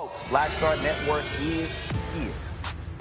Folks, Black Star Network is here.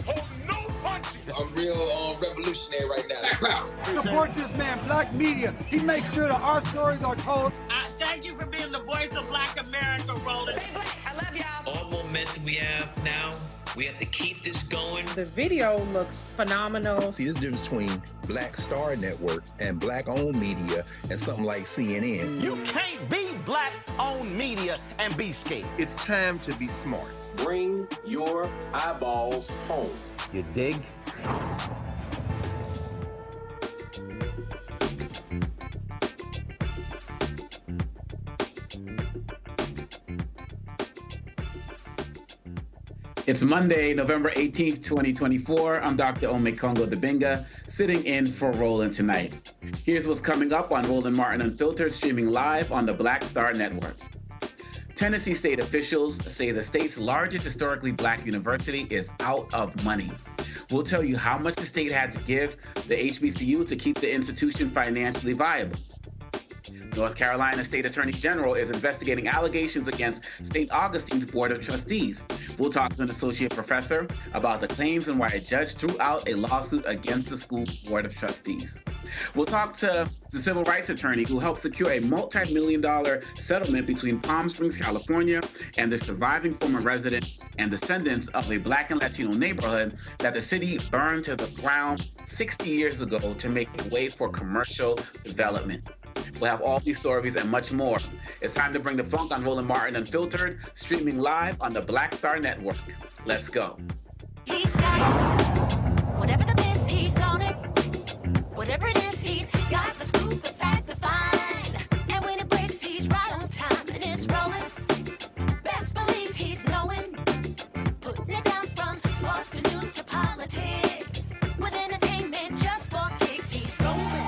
Hold no punches. I'm real revolutionary right now. Black power. Support this man, Black media. He makes sure that our stories are told. Thank you for being the voice of Black America, Roland. Stay black. I love y'all. All momentum we have now, we have to keep this going. The video looks phenomenal. See, this difference between Black Star Network and Black-owned media and something like CNN. You can't be Black-owned media and be scared. It's time to be smart. Bring your eyeballs home. You dig? It's Monday, November 18th, 2024. I'm Dr. Omekongo Dibinga, sitting in for Roland tonight. Here's what's coming up on Roland Martin Unfiltered, streaming live on the Black Star Network. Tennessee state officials say the state's largest historically Black university is out of money. We'll tell you how much the state had to give the HBCU to keep the institution financially viable. North Carolina State Attorney General is investigating allegations against Saint Augustine's Board of Trustees. We'll talk to an associate professor about the claims and why a judge threw out a lawsuit against the school Board of Trustees. We'll talk to the civil rights attorney who helped secure a multi-million-dollar settlement between Palm Springs, California, and the surviving former residents and descendants of a Black and Latino neighborhood that the city burned to the ground 60 years ago to make way for commercial development. We'll have all these stories and much more. It's time to bring the funk on Roland Martin Unfiltered, streaming live on the Black Star Network. Let's go. He's got it. Whatever the biz, he's on it. Whatever it is, he's got the scoop, the fact, the find. And when it breaks, he's right on time and it's rolling. Best believe he's knowing. Putting it down from sports to news to politics. With entertainment just for kicks, he's rolling.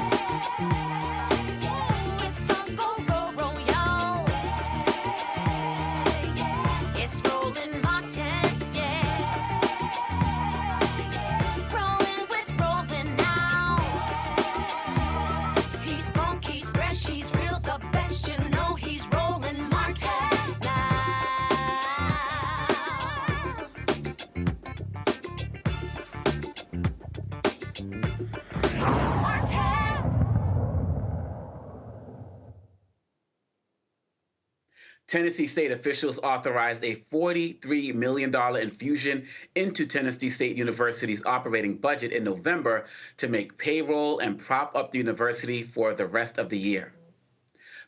Tennessee state officials authorized a $43 million infusion into Tennessee State University's operating budget in November to make payroll and prop up the university for the rest of the year.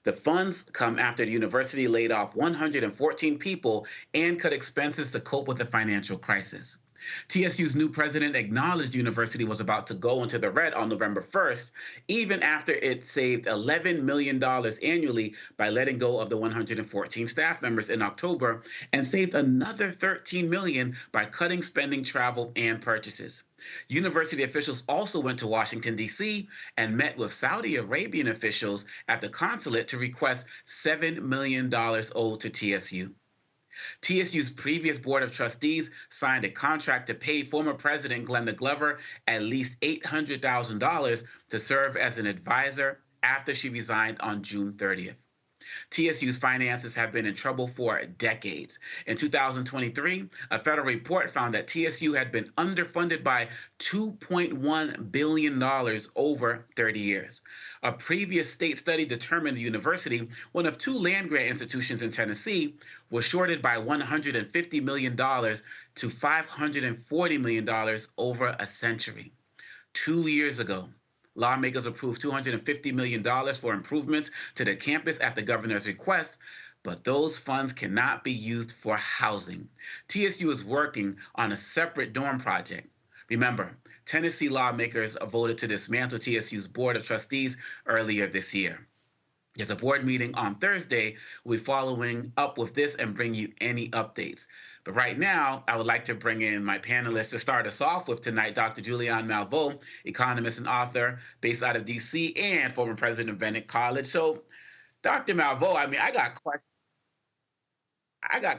The funds come after the university laid off 114 people and cut expenses to cope with the financial crisis. TSU's new president acknowledged the university was about to go into the red on November 1st, even after it saved $11 million annually by letting go of the 114 staff members in October and saved another $13 million by cutting spending, travel, and purchases. University officials also went to Washington, D.C. and met with Saudi Arabian officials at the consulate to request $7 million owed to TSU. TSU's previous Board of Trustees signed a contract to pay former President Glenda Glover at least $800,000 to serve as an advisor after she resigned on June 30th. TSU's finances have been in trouble for decades. In 2023, a federal report found that TSU had been underfunded by $2.1 billion over 30 years. A previous state study determined the university, one of two land-grant institutions in Tennessee, was shorted by $150 million to $540 million over a century. 2 years ago, lawmakers approved $250 million for improvements to the campus at the governor's request, but those funds cannot be used for housing. TSU is working on a separate dorm project. Remember, Tennessee lawmakers voted to dismantle TSU's Board of Trustees earlier this year. There's a board meeting on Thursday. We'll be following up with this and bring you any updates. But right now, I would like to bring in my panelists to start us off with tonight, Dr. Julianne Malveaux, economist and author based out of D.C. and former president of Bennett College. So, Dr. Malveaux, I mean, I got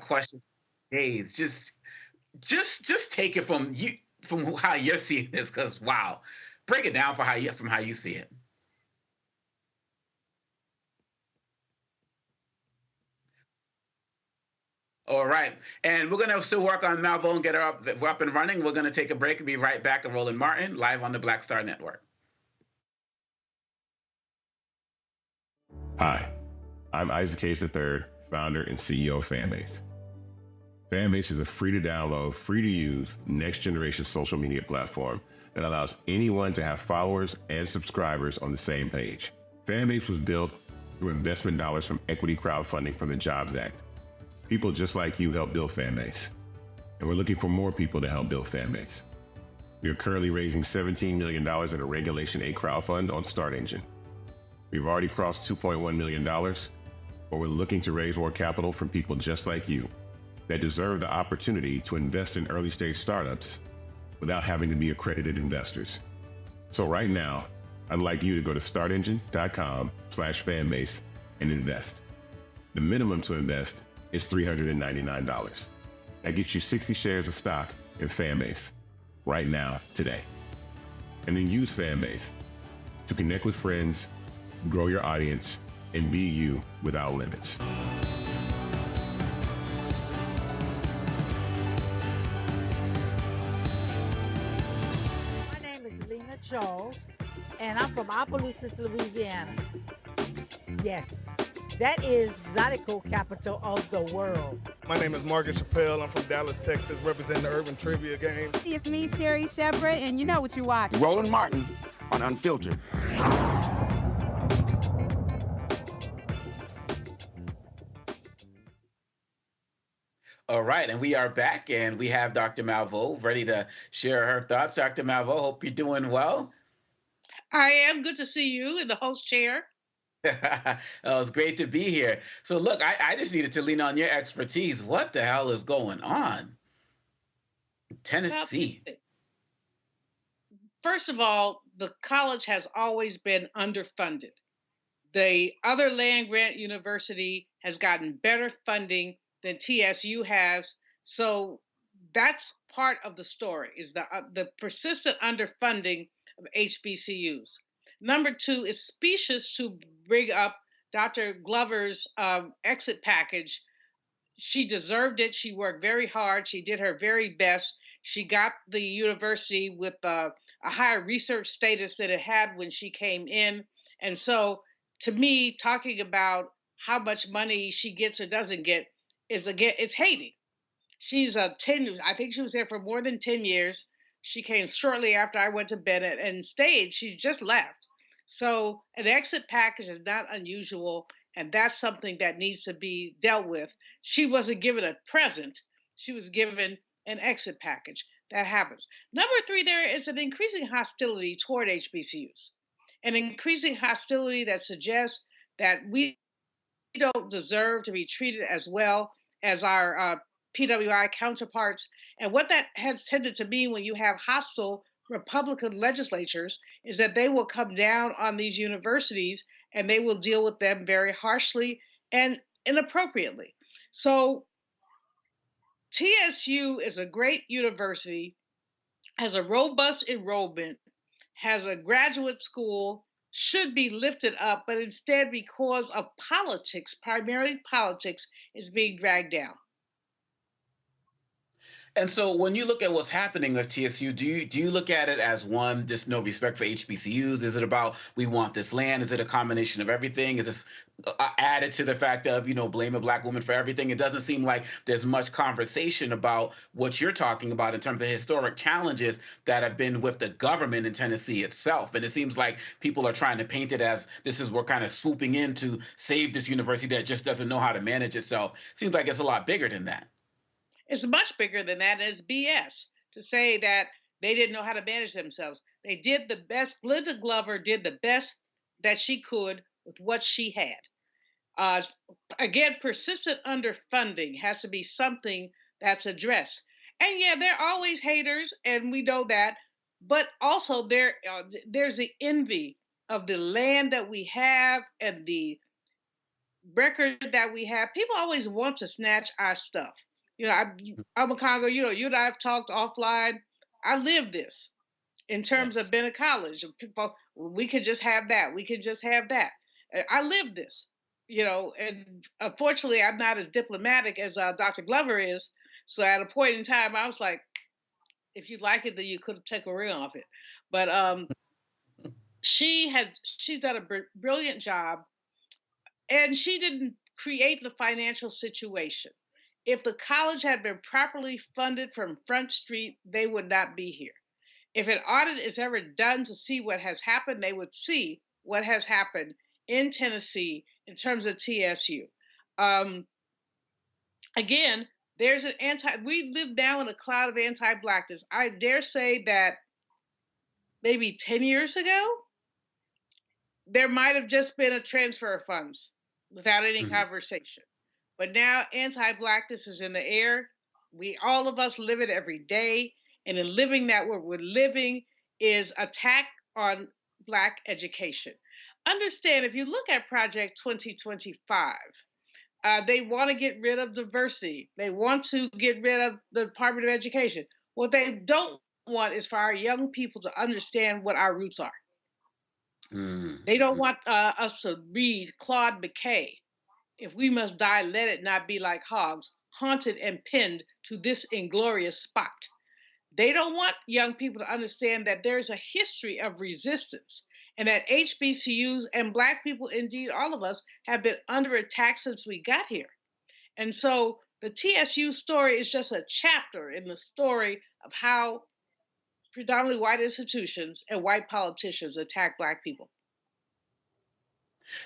questions for days. Just take it from you, from how you're seeing this, because wow, break it down from how you see it. All right. And we're going to still work on Malvo and get her up and running. We're going to take a break and be right back at Roland Martin, live on the Black Star Network. Hi, I'm Isaac Hayes III, founder and CEO of Fanbase. Fanbase is a free-to-download, free-to-use, next-generation social media platform that allows anyone to have followers and subscribers on the same page. Fanbase was built through investment dollars from equity crowdfunding from the Jobs Act. People just like you help build Fanbase, and we're looking for more people to help build Fanbase. We are currently raising $17 million in a Regulation A crowdfund on Start Engine. We've already crossed $2.1 million, but we're looking to raise more capital from people just like you that deserve the opportunity to invest in early-stage startups without having to be accredited investors. So right now, I'd like you to go to startengine.com/fanbase and invest. The minimum to invest is $399. That gets you 60 shares of stock in Fanbase right now, today. And then use Fanbase to connect with friends, grow your audience, and be you without limits. My name is Lena Charles, and I'm from Opelousas, Louisiana. Yes. That is Zydeco capital of the world. My name is Margaret Chappelle. I'm from Dallas, Texas, representing the Urban Trivia Game. It's me, Sherry Shepherd, and you know what you watch. Roland Martin on Unfiltered. All right, and we are back, and we have Dr. Malvo ready to share her thoughts. Dr. Malvo, hope you're doing well. I am. Good to see you in the host chair. It was great to be here. So look, I just needed to lean on your expertise. What the hell is going on? Tennessee. First of all, the college has always been underfunded. The other land-grant university has gotten better funding than TSU has. So that's part of the story, is the persistent underfunding of HBCUs. Number two, it's specious to bring up Dr. Glover's exit package. She deserved it. She worked very hard. She did her very best. She got the university with a higher research status than it had when she came in. And so, to me, talking about how much money she gets or doesn't get it's hating. She's I think she was there for more than 10 years. She came shortly after I went to bed and stayed. She just left. So an exit package is not unusual, and that's something that needs to be dealt with. She wasn't given a present. She was given an exit package. That happens. Number three, there is an increasing hostility toward HBCUs, an increasing hostility that suggests that we don't deserve to be treated as well as our PWI counterparts. And what that has tended to mean when you have hostile Republican legislatures is that they will come down on these universities and they will deal with them very harshly and inappropriately. So TSU is a great university, has a robust enrollment, has a graduate school, should be lifted up, but instead, because of politics, primarily politics, is being dragged down. And so when you look at what's happening at TSU, do you look at it as, one, just no respect for HBCUs? Is it about we want this land? Is it a combination of everything? Is this added to the fact of, blame a Black woman for everything? It doesn't seem like there's much conversation about what you're talking about in terms of historic challenges that have been with the government in Tennessee itself. And it seems like people are trying to paint it as we're kind of swooping in to save this university that just doesn't know how to manage itself. Seems like it's a lot bigger than that. It's much bigger than that. It's BS to say that they didn't know how to manage themselves. They did the best. Glenda Glover did the best that she could with what she had. Again, persistent underfunding has to be something that's addressed. And yeah, there are always haters, and we know that. But also there's the envy of the land that we have and the record that we have. People always want to snatch our stuff. I'm a Congo, you and I have talked offline. I live this in terms of being a college. People, we could just have that. We could just have that. I live this. And unfortunately, I'm not as diplomatic as Dr. Glover is. So at a point in time, I was like, if you like it, then you could take a ring off it. But she's done a brilliant job, and she didn't create the financial situation. If the college had been properly funded from Front Street, they would not be here. If an audit is ever done to see what has happened, they would see what has happened in Tennessee in terms of TSU. Um, Again, we live now in a cloud of anti-blackness. I dare say that maybe 10 years ago, there might have just been a transfer of funds without any conversation. But now anti-blackness is in the air. All of us live it every day. And in living that, what we're living is attack on Black education. Understand, if you look at Project 2025, they want to get rid of diversity. They want to get rid of the Department of Education. What they don't want is for our young people to understand what our roots are. They don't want us to read Claude McKay. If we must die, let it not be like hogs, haunted and pinned to this inglorious spot. They don't want young people to understand that there's a history of resistance and that HBCUs and Black people, indeed all of us, have been under attack since we got here. And so the TSU story is just a chapter in the story of how predominantly white institutions and white politicians attack Black people.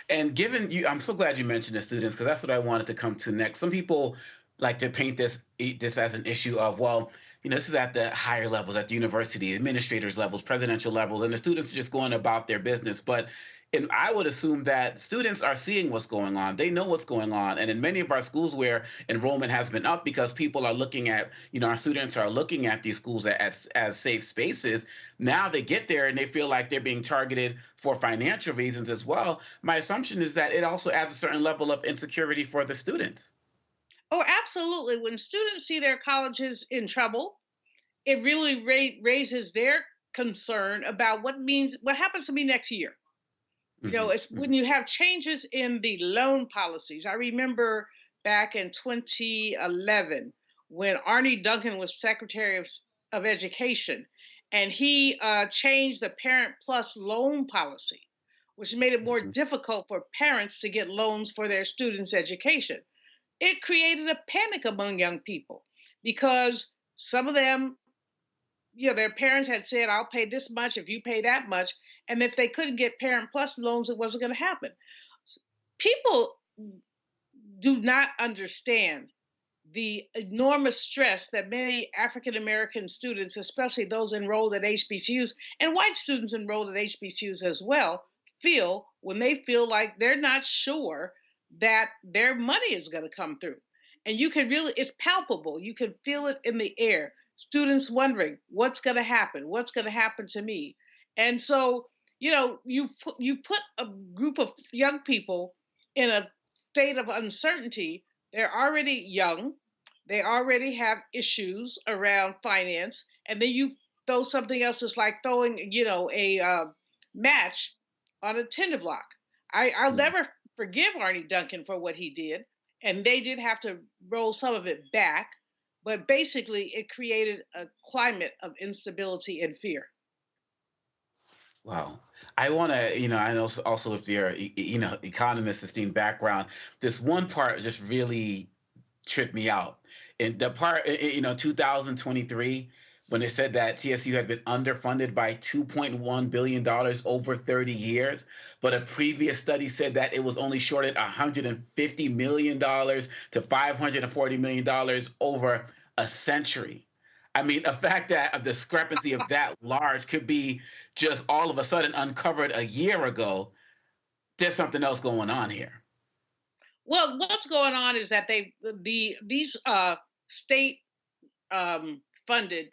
And I'm so glad you mentioned the students, because that's what I wanted to come to next. Some people like to paint this as an issue of, well, this is at the higher levels, at the university, administrators levels, presidential levels, and the students are just going about their business. But I would assume that students are seeing what's going on. They know what's going on. And in many of our schools where enrollment has been up because people are looking at, our students are looking at these schools as safe spaces, now they get there and they feel like they're being targeted for financial reasons as well. My assumption is that it also adds a certain level of insecurity for the students. Oh, absolutely. When students see their colleges in trouble, it really raises their concern about what happens to me next year. It's when you have changes in the loan policies. I remember back in 2011 when Arne Duncan was Secretary of Education, and he changed the Parent Plus loan policy, which made it more difficult for parents to get loans for their students' education. It created a panic among young people because some of them, their parents had said, I'll pay this much if you pay that much. And if they couldn't get Parent Plus loans, it wasn't going to happen. People do not understand the enormous stress that many African American students, especially those enrolled at HBCUs, and white students enrolled at HBCUs as well, feel when they feel like they're not sure that their money is going to come through. And it's palpable. You can feel it in the air. Students wondering, what's going to happen? What's going to happen to me? And so, you put a group of young people in a state of uncertainty. They're already young. They already have issues around finance. And then you throw something else that's like throwing, a match on a tinder block. I'll never forgive Arne Duncan for what he did. And they did have to roll some of it back. But basically, it created a climate of instability and fear. Wow. I want to, I know also with your, economist esteemed background, this one part just really tripped me out. And the part, 2023, when they said that TSU had been underfunded by $2.1 billion over 30 years, but a previous study said that it was only shorted $150 million to $540 million over a century. I mean, the fact that a discrepancy of that large could be just all of a sudden uncovered a year ago, there's something else going on here. Well, what's going on is that these state funded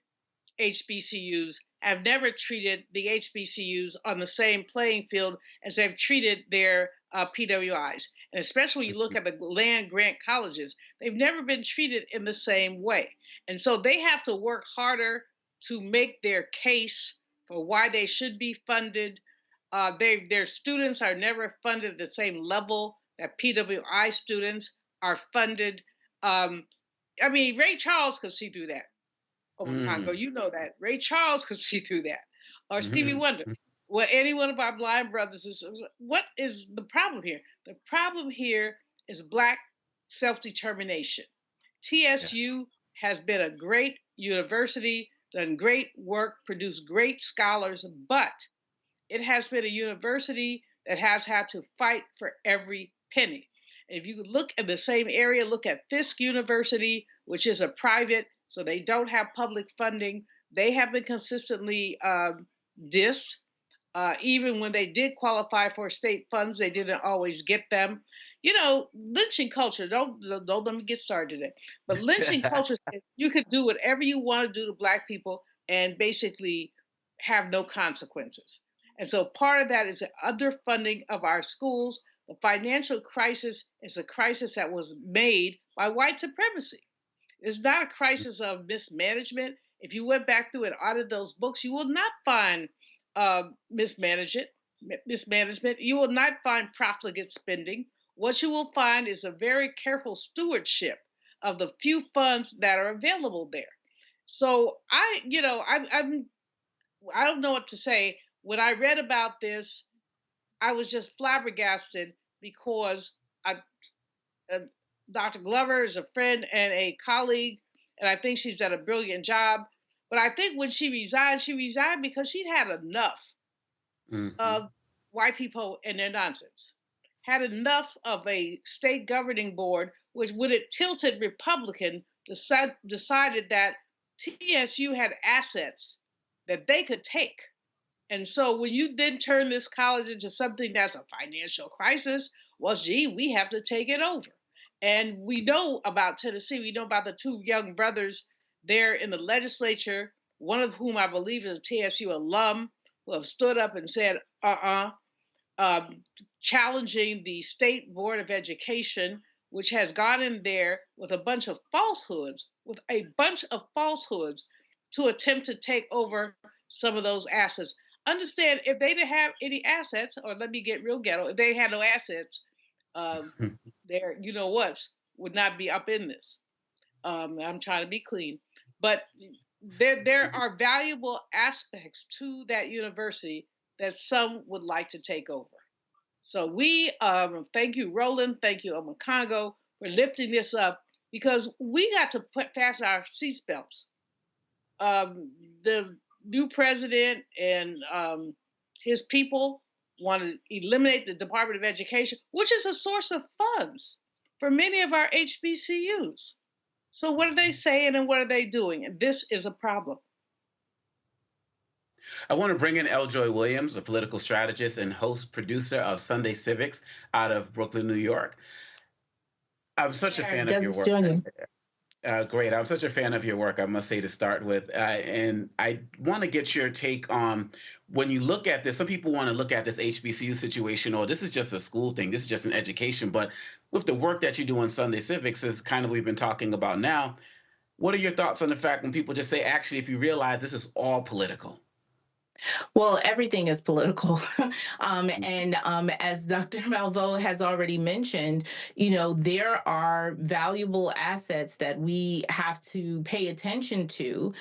HBCUs have never treated the HBCUs on the same playing field as they've treated their PWIs. And especially when you look at the land grant colleges, they've never been treated in the same way. And so they have to work harder to make their case for why they should be funded. Their students are never funded at the same level that PWI students are funded. I mean, Ray Charles could see through that. Congo, you know that. Ray Charles could see through that. Or Stevie Wonder. Well, any one of our blind brothers is. What is the problem here? The problem here is Black self-determination. TSU has been a great university, done great work, produced great scholars, but it has been a university that has had to fight for every penny. If you look at the same area, look at Fisk University, which is a private, so they don't have public funding. They have been consistently dissed. Even when they did qualify for state funds, they didn't always get them. You know, lynching culture, don't let me get started today. But lynching culture, you could do whatever you want to do to Black people and basically have no consequences. And so part of that is the underfunding of our schools. The financial crisis is a crisis that was made by white supremacy. It's not a crisis of mismanagement. If you went back through and audited those books, you will not find mismanagement. You will not find profligate spending. What you will find is a very careful stewardship of the few funds that are available there. So I don't know what to say. When I read about this, I was just flabbergasted because Dr. Glover is a friend and a colleague, and I think she's done a brilliant job. But I think when she resigned because she'd had enough of white people and their nonsense. Had enough of a state governing board, which, when it tilted Republican, decided that TSU had assets that they could take. And so when you then turn this college into something that's a financial crisis, well, gee, we have to take it over. And we know about Tennessee. We know about the two young brothers there in the legislature, one of whom I believe is a TSU alum, who have stood up and said, challenging the State Board of Education, which has gone in there with a bunch of falsehoods, to attempt to take over some of those assets. Understand, if they didn't have any assets, or let me get real ghetto, if they had no assets, their would not be up in this. I'm trying to be clean. But there are valuable aspects to that university that some would like to take over. So we thank you, Roland, thank you, Congo, for lifting this up, because we got to fasten our seatbelts. The new president and his people want to eliminate the Department of Education, which is a source of funds for many of our HBCUs. So what are they saying and what are they doing? And this is a problem. I want to bring in Eljoy Williams, a political strategist and host producer of Sunday Civics out of Brooklyn, New York. I'm such a fan of your work. Great. I'm such a fan of your work, I must say, to start with. And I want to get your take on, when you look at this, some people want to look at this HBCU situation, or this is just a school thing, this is just an education. But with the work that you do on Sunday Civics, is kind of what we've been talking about now. What are your thoughts on the fact when people just say, actually, if you realize this is all political? Well, everything is political. As Dr. Malveaux has already mentioned, there are valuable assets that we have to pay attention to,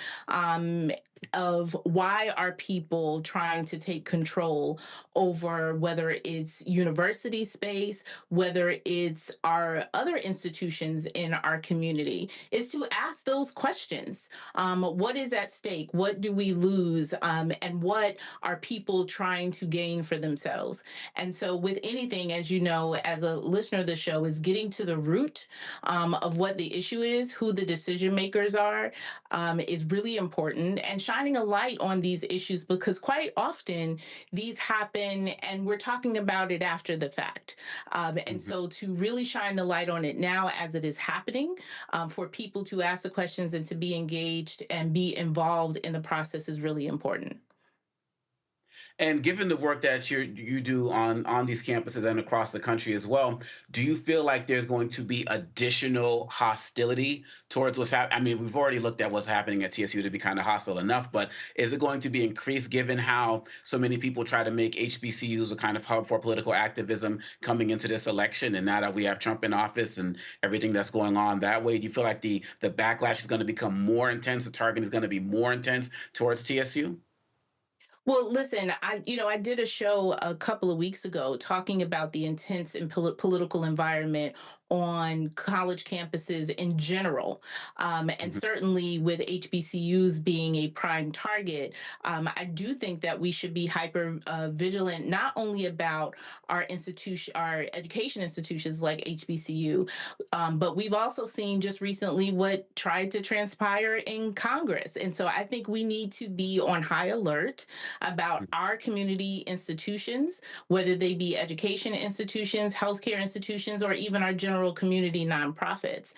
of why are people trying to take control over whether it's university space, whether it's our other institutions in our community, is to ask those questions. What is at stake? What do we lose? And what are people trying to gain for themselves? And so with anything, as you know, as a listener of the show, is getting to the root of what the issue is, who the decision makers are, is really important, and shining a light on these issues, because quite often these happen and we're talking about it after the fact. And so to really shine the light on it now as it is happening, for people to ask the questions and to be engaged and be involved in the process is really important. And given the work that you do on these campuses and across the country as well, do you feel like there's going to be additional hostility towards what's happening? I mean, we've already looked at what's happening at TSU to be kind of hostile enough, but is it going to be increased given how so many people try to make HBCUs a kind of hub for political activism coming into this election? And now that we have Trump in office and everything that's going on that way, do you feel like the backlash is going to become more intense, the target is going to be more intense towards TSU? Well, listen, I did a show a couple of weeks ago talking about the intense and political environment on college campuses in general, and certainly with HBCUs being a prime target. I do think that we should be hyper vigilant, not only about our education institutions like HBCU, but we've also seen just recently what tried to transpire in Congress. And so I think we need to be on high alert about our community institutions, whether they be education institutions, healthcare institutions, or even our general community nonprofits,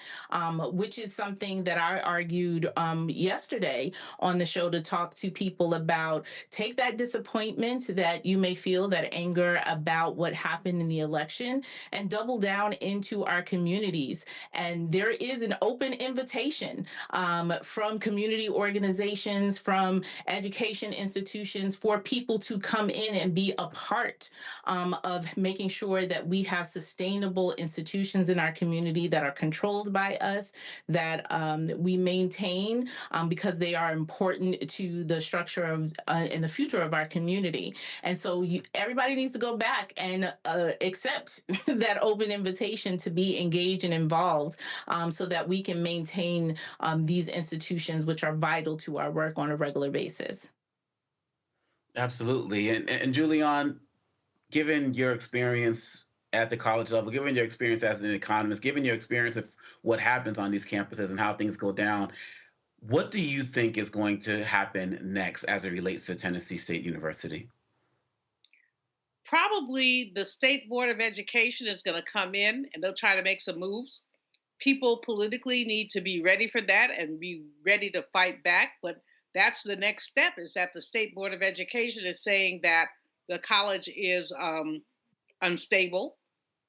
which is something that I argued yesterday on the show to talk to people about. Take that disappointment that you may feel, that anger about what happened in the election, and double down into our communities. And there is an open invitation from community organizations, from education institutions, for people to come in and be a part of making sure that we have sustainable institutions in our community that are controlled by us, that we maintain because they are important to the structure of and the future of our community. And so everybody needs to go back and accept that open invitation to be engaged and involved, so that we can maintain these institutions, which are vital to our work on a regular basis. Absolutely. And Julian, given your experience at the college level, given your experience as an economist, given your experience of what happens on these campuses and how things go down, what do you think is going to happen next as it relates to Tennessee State University? Probably the State Board of Education is going to come in and they'll try to make some moves. People politically need to be ready for that and be ready to fight back. But that's the next step, is that the State Board of Education is saying that the college is unstable.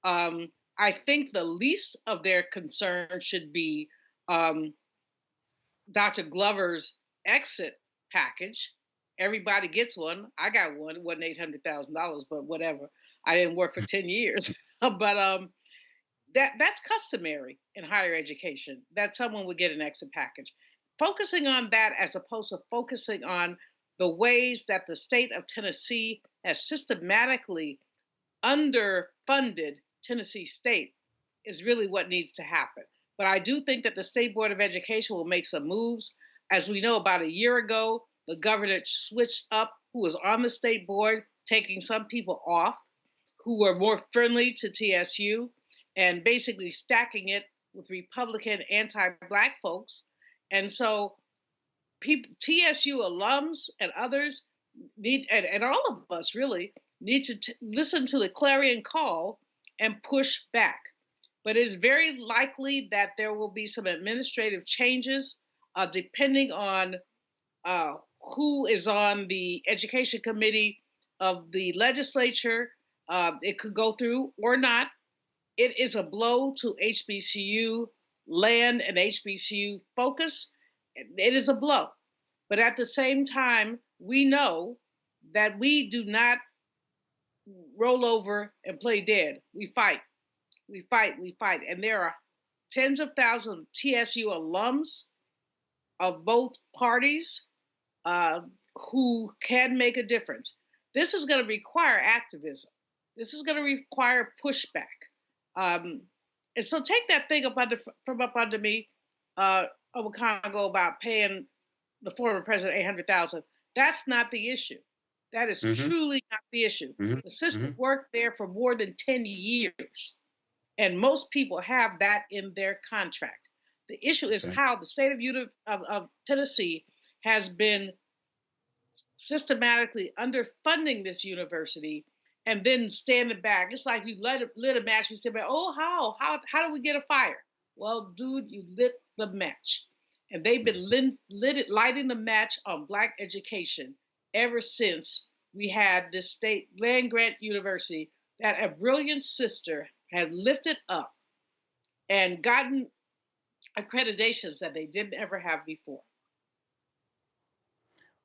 I think the least of their concern should be Dr. Glover's exit package. Everybody gets one. I got one. It wasn't $800,000, but whatever. I didn't work for 10 years. But that's customary in higher education, that someone would get an exit package. Focusing on that as opposed to focusing on the ways that the state of Tennessee has systematically underfunded Tennessee State is really what needs to happen. But I do think that the State Board of Education will make some moves. As we know, about a year ago, the governor switched up who was on the state board, taking some people off who were more friendly to TSU and basically stacking it with Republican anti-Black folks. And so TSU alums and others need, and all of us really, need to listen to the clarion call and push back. But it's very likely that there will be some administrative changes depending on who is on the education committee of the legislature. It could go through or not. It is a blow to HBCU land and HBCU focus. It is a blow. But at the same time, we know that we do not roll over and play dead. We fight. We fight. We fight. And there are tens of thousands of TSU alums of both parties who can make a difference. This is going to require activism. This is going to require pushback. And so take that thing from up under me over Congo about paying the former president $800,000. That's not the issue. That is truly not the issue. The system worked there for more than 10 years, and most people have that in their contract. The issue is how the state of Tennessee has been systematically underfunding this university and then standing back. It's like you lit a match, you stand back, oh, how do we get a fire? Well, dude, you lit the match. And they've been lighting the match on Black education ever since we had this state land grant university that a brilliant sister had lifted up and gotten accreditations that they didn't ever have before.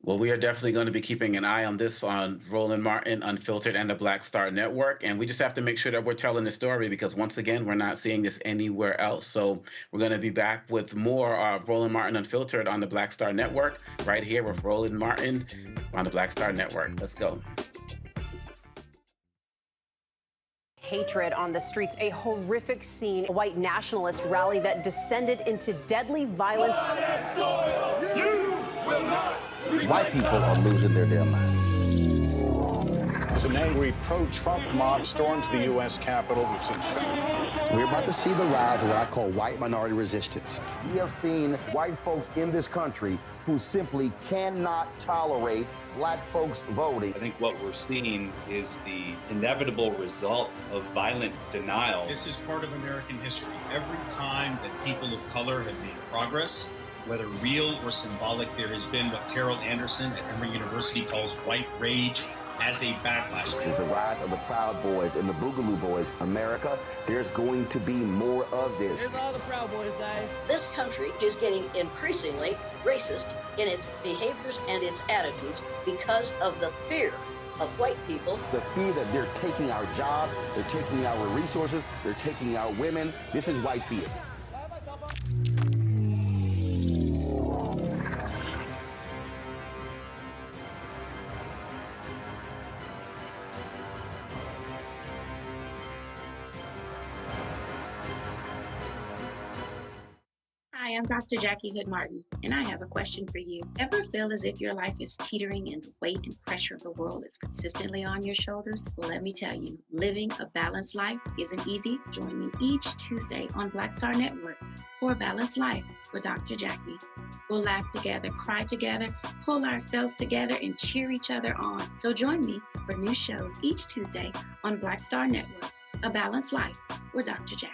Well, we are definitely going to be keeping an eye on this on Roland Martin Unfiltered and the Black Star Network. And we just have to make sure that we're telling the story because, once again, we're not seeing this anywhere else. So we're going to be back with more Roland Martin Unfiltered on the Black Star Network right here with Roland Martin on the Black Star Network. Let's go. Hatred on the streets, a horrific scene, a white nationalist rally that descended into deadly violence. White people are losing their damn minds. As an angry pro-Trump mob storms the U.S. Capitol, we've seen shooting. We're about to see the rise of what I call white minority resistance. We have seen white folks in this country who simply cannot tolerate black folks voting. I think what we're seeing is the inevitable result of violent denial. This is part of American history. Every time that people of color have made progress, whether real or symbolic, there has been what Carol Anderson at Emory University calls white rage as a backlash. This is the rise of the Proud Boys and the Boogaloo Boys. America, there's going to be more of this. Here's all the Proud Boys, guys. This country is getting increasingly racist in its behaviors and its attitudes because of the fear of white people. The fear that they're taking our jobs, they're taking our resources, they're taking our women. This is white fear. Hi, I'm Dr. Jackie Hood Martin, and I have a question for you. Ever feel as if your life is teetering and the weight and pressure of the world is consistently on your shoulders? Well, let me tell you, living a balanced life isn't easy. Join me each Tuesday on Black Star Network for A Balanced Life with Dr. Jackie. We'll laugh together, cry together, pull ourselves together, and cheer each other on. So join me for new shows each Tuesday on Black Star Network, A Balanced Life with Dr. Jackie.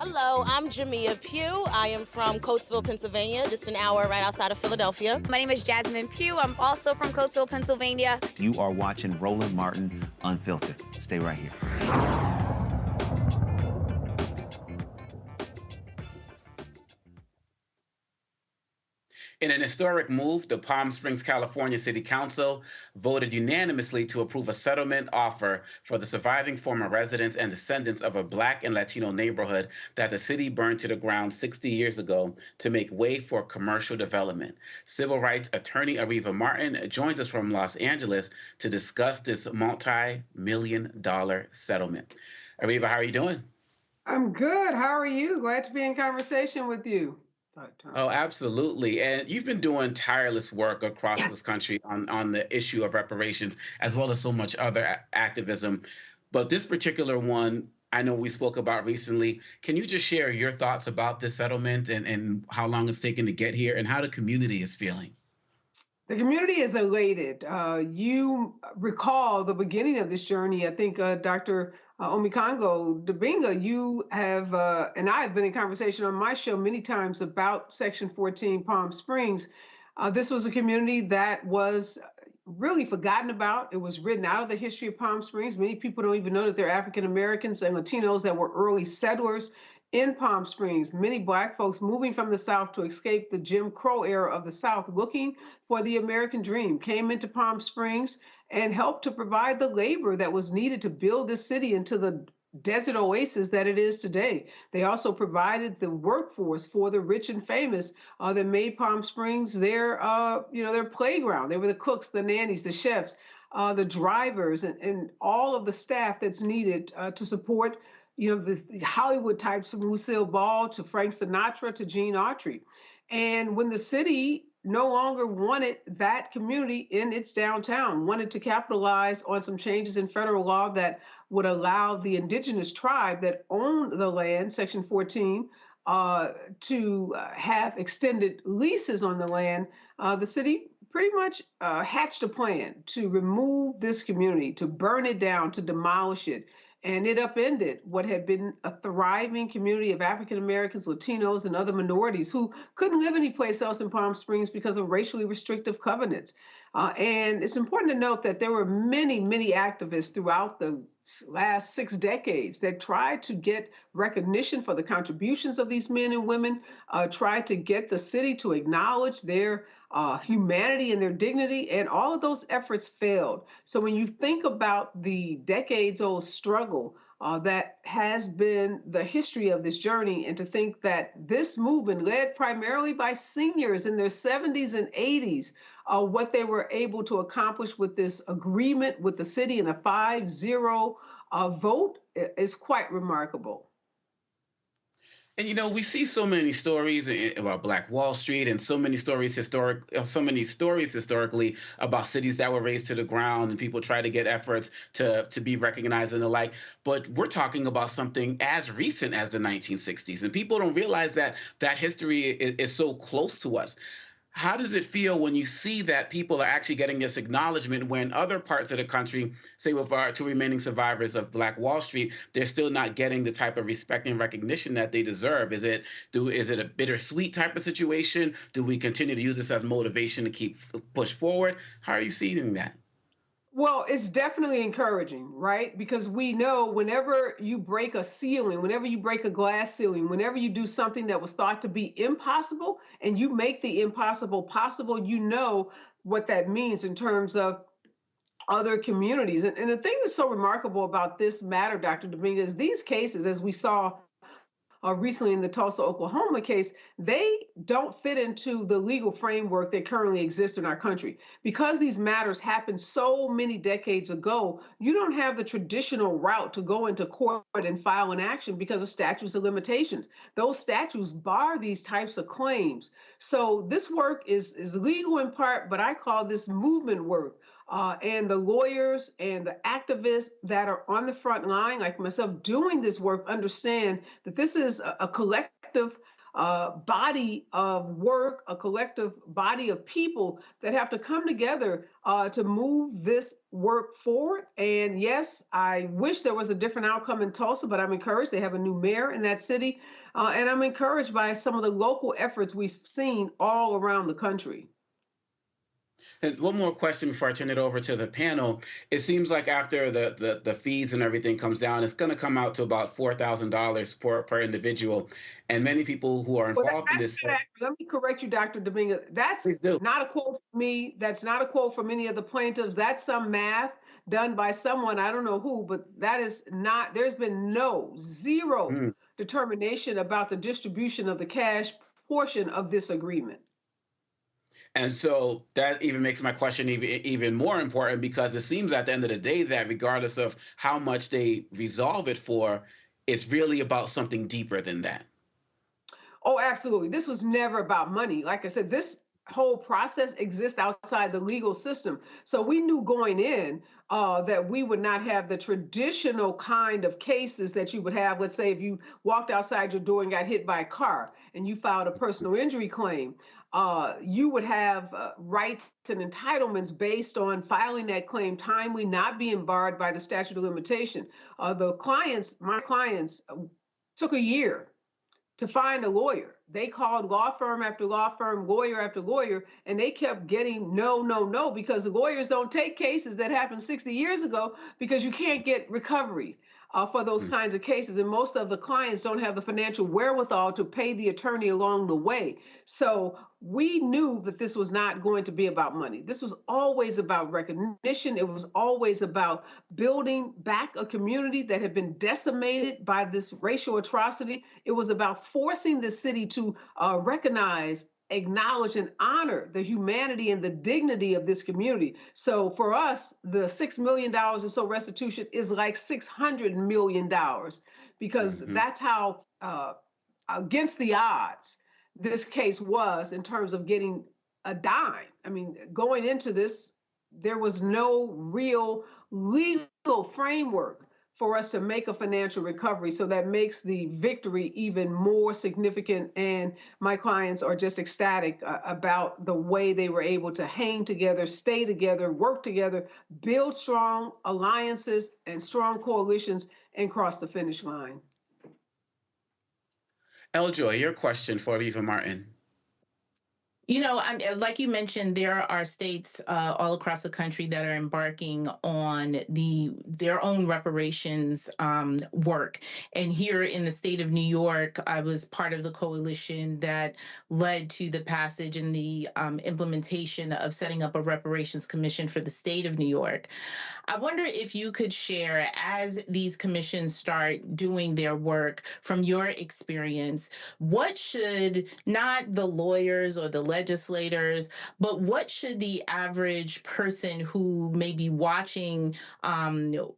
Hello, I'm Jamia Pugh. I am from Coatesville, Pennsylvania, just an hour right outside of Philadelphia. My name is Jasmine Pugh. I'm also from Coatesville, Pennsylvania. You are watching Roland Martin Unfiltered. Stay right here. In an historic move, the Palm Springs, California City Council voted unanimously to approve a settlement offer for the surviving former residents and descendants of a Black and Latino neighborhood that the city burned to the ground 60 years ago to make way for commercial development. Civil rights attorney Ariva Martin joins us from Los Angeles to discuss this multi-million-dollar settlement. Ariva, how are you doing? I'm good. How are you? Glad to be in conversation with you. Oh, absolutely. And you've been doing tireless work across this country on the issue of reparations, as well as so much other activism. But this particular one, I know we spoke about recently. Can you just share your thoughts about this settlement and how long it's taken to get here and how the community is feeling? The community is elated. You recall the beginning of this journey. I think Dr. Omikango Dibinga, you have, and I have been in conversation on my show many times about Section 14 Palm Springs. This was a community that was really forgotten about. It was written out of the history of Palm Springs. Many people don't even know that they're African Americans and Latinos that were early settlers in Palm Springs. Many Black folks moving from the South to escape the Jim Crow era of the South, looking for the American dream, came into Palm Springs and helped to provide the labor that was needed to build this city into the desert oasis that it is today. They also provided the workforce for the rich and famous that made Palm Springs their playground. They were the cooks, the nannies, the chefs, the drivers, and all of the staff that's needed to support the Hollywood types from Lucille Ball to Frank Sinatra to Gene Autry. And when the city no longer wanted that community in its downtown, wanted to capitalize on some changes in federal law that would allow the indigenous tribe that owned the land, Section 14, to have extended leases on the land, the city pretty much hatched a plan to remove this community, to burn it down, to demolish it. And it upended what had been a thriving community of African Americans, Latinos, and other minorities who couldn't live anyplace else in Palm Springs because of racially restrictive covenants. And it's important to note that there were many, many activists throughout the last 6 decades that tried to get recognition for the contributions of these men and women, tried to get the city to acknowledge their humanity and their dignity, and all of those efforts failed. So when you think about the decades-old struggle that has been the history of this journey, and to think that this movement, led primarily by seniors in their 70s and 80s, what they were able to accomplish with this agreement with the city in a 5-0 vote is quite remarkable. And we see so many stories about Black Wall Street, and so many stories historically about cities that were razed to the ground, and people try to get efforts to be recognized and the like. But we're talking about something as recent as the 1960s, and people don't realize that that history is so close to us. How does it feel when you see that people are actually getting this acknowledgement when other parts of the country, say with our 2 remaining survivors of Black Wall Street, they're still not getting the type of respect and recognition that they deserve? Is it a bittersweet type of situation? Do we continue to use this as motivation to keep push forward? How are you seeing that? Well, it's definitely encouraging, right? Because we know whenever you break a ceiling, whenever you break a glass ceiling, whenever you do something that was thought to be impossible and you make the impossible possible, you know what that means in terms of other communities. And the thing that's so remarkable about this matter, Dr. Dominguez, these cases, as we saw recently in the Tulsa, Oklahoma case, they don't fit into the legal framework that currently exists in our country. Because these matters happened so many decades ago, you don't have the traditional route to go into court and file an action because of statutes of limitations. Those statutes bar these types of claims. So this work is legal in part, but I call this movement work. And the lawyers and the activists that are on the front line, like myself, doing this work, understand that this is a collective body of work, a collective body of people that have to come together to move this work forward. And yes, I wish there was a different outcome in Tulsa, but I'm encouraged. They have a new mayor in that city. And I'm encouraged by some of the local efforts we've seen all around the country. And one more question before I turn it over to the panel. It seems like after the fees and everything comes down, it's going to come out to about $4,000 per individual. And many people who are involved in this. Let me correct you, Dr. Dominguez. That's not a quote from me. That's not a quote from any of the plaintiffs. That's some math done by someone, I don't know who, but that is not, there's been zero determination about the distribution of the cash portion of this agreement. And so that even makes my question even more important, because it seems at the end of the day that regardless of how much they resolve it for, it's really about something deeper than that. Oh, absolutely. This was never about money. Like I said, this whole process exists outside the legal system. So we knew going in that we would not have the traditional kind of cases that you would have. Let's say if you walked outside your door and got hit by a car and you filed a personal injury claim. You would have rights and entitlements based on filing that claim timely, not being barred by the statute of limitation. My clients took a year to find a lawyer. They called law firm after law firm, lawyer after lawyer, and they kept getting no, because the lawyers don't take cases that happened 60 years ago because you can't get recovery for those kinds of cases. And most of the clients don't have the financial wherewithal to pay the attorney along the way. So we knew that this was not going to be about money. This was always about recognition. It was always about building back a community that had been decimated by this racial atrocity. It was about forcing the city to recognize, acknowledge, and honor the humanity and the dignity of this community. So for us, the $6 million or so restitution is like $600 million, because that's how against the odds this case was in terms of getting a dime. I mean, going into this, there was no real legal framework for us to make a financial recovery. So that makes the victory even more significant. And my clients are just ecstatic about the way they were able to hang together, stay together, work together, build strong alliances and strong coalitions, and cross the finish line. Eljoy, your question for Aviva Martin. You know, like you mentioned, there are states all across the country that are embarking on their own reparations work. And here in the state of New York, I was part of the coalition that led to the passage and the implementation of setting up a reparations commission for the state of New York. I wonder if you could share, as these commissions start doing their work, from your experience, what should not the lawyers or the legislators, but what should the average person who may be watching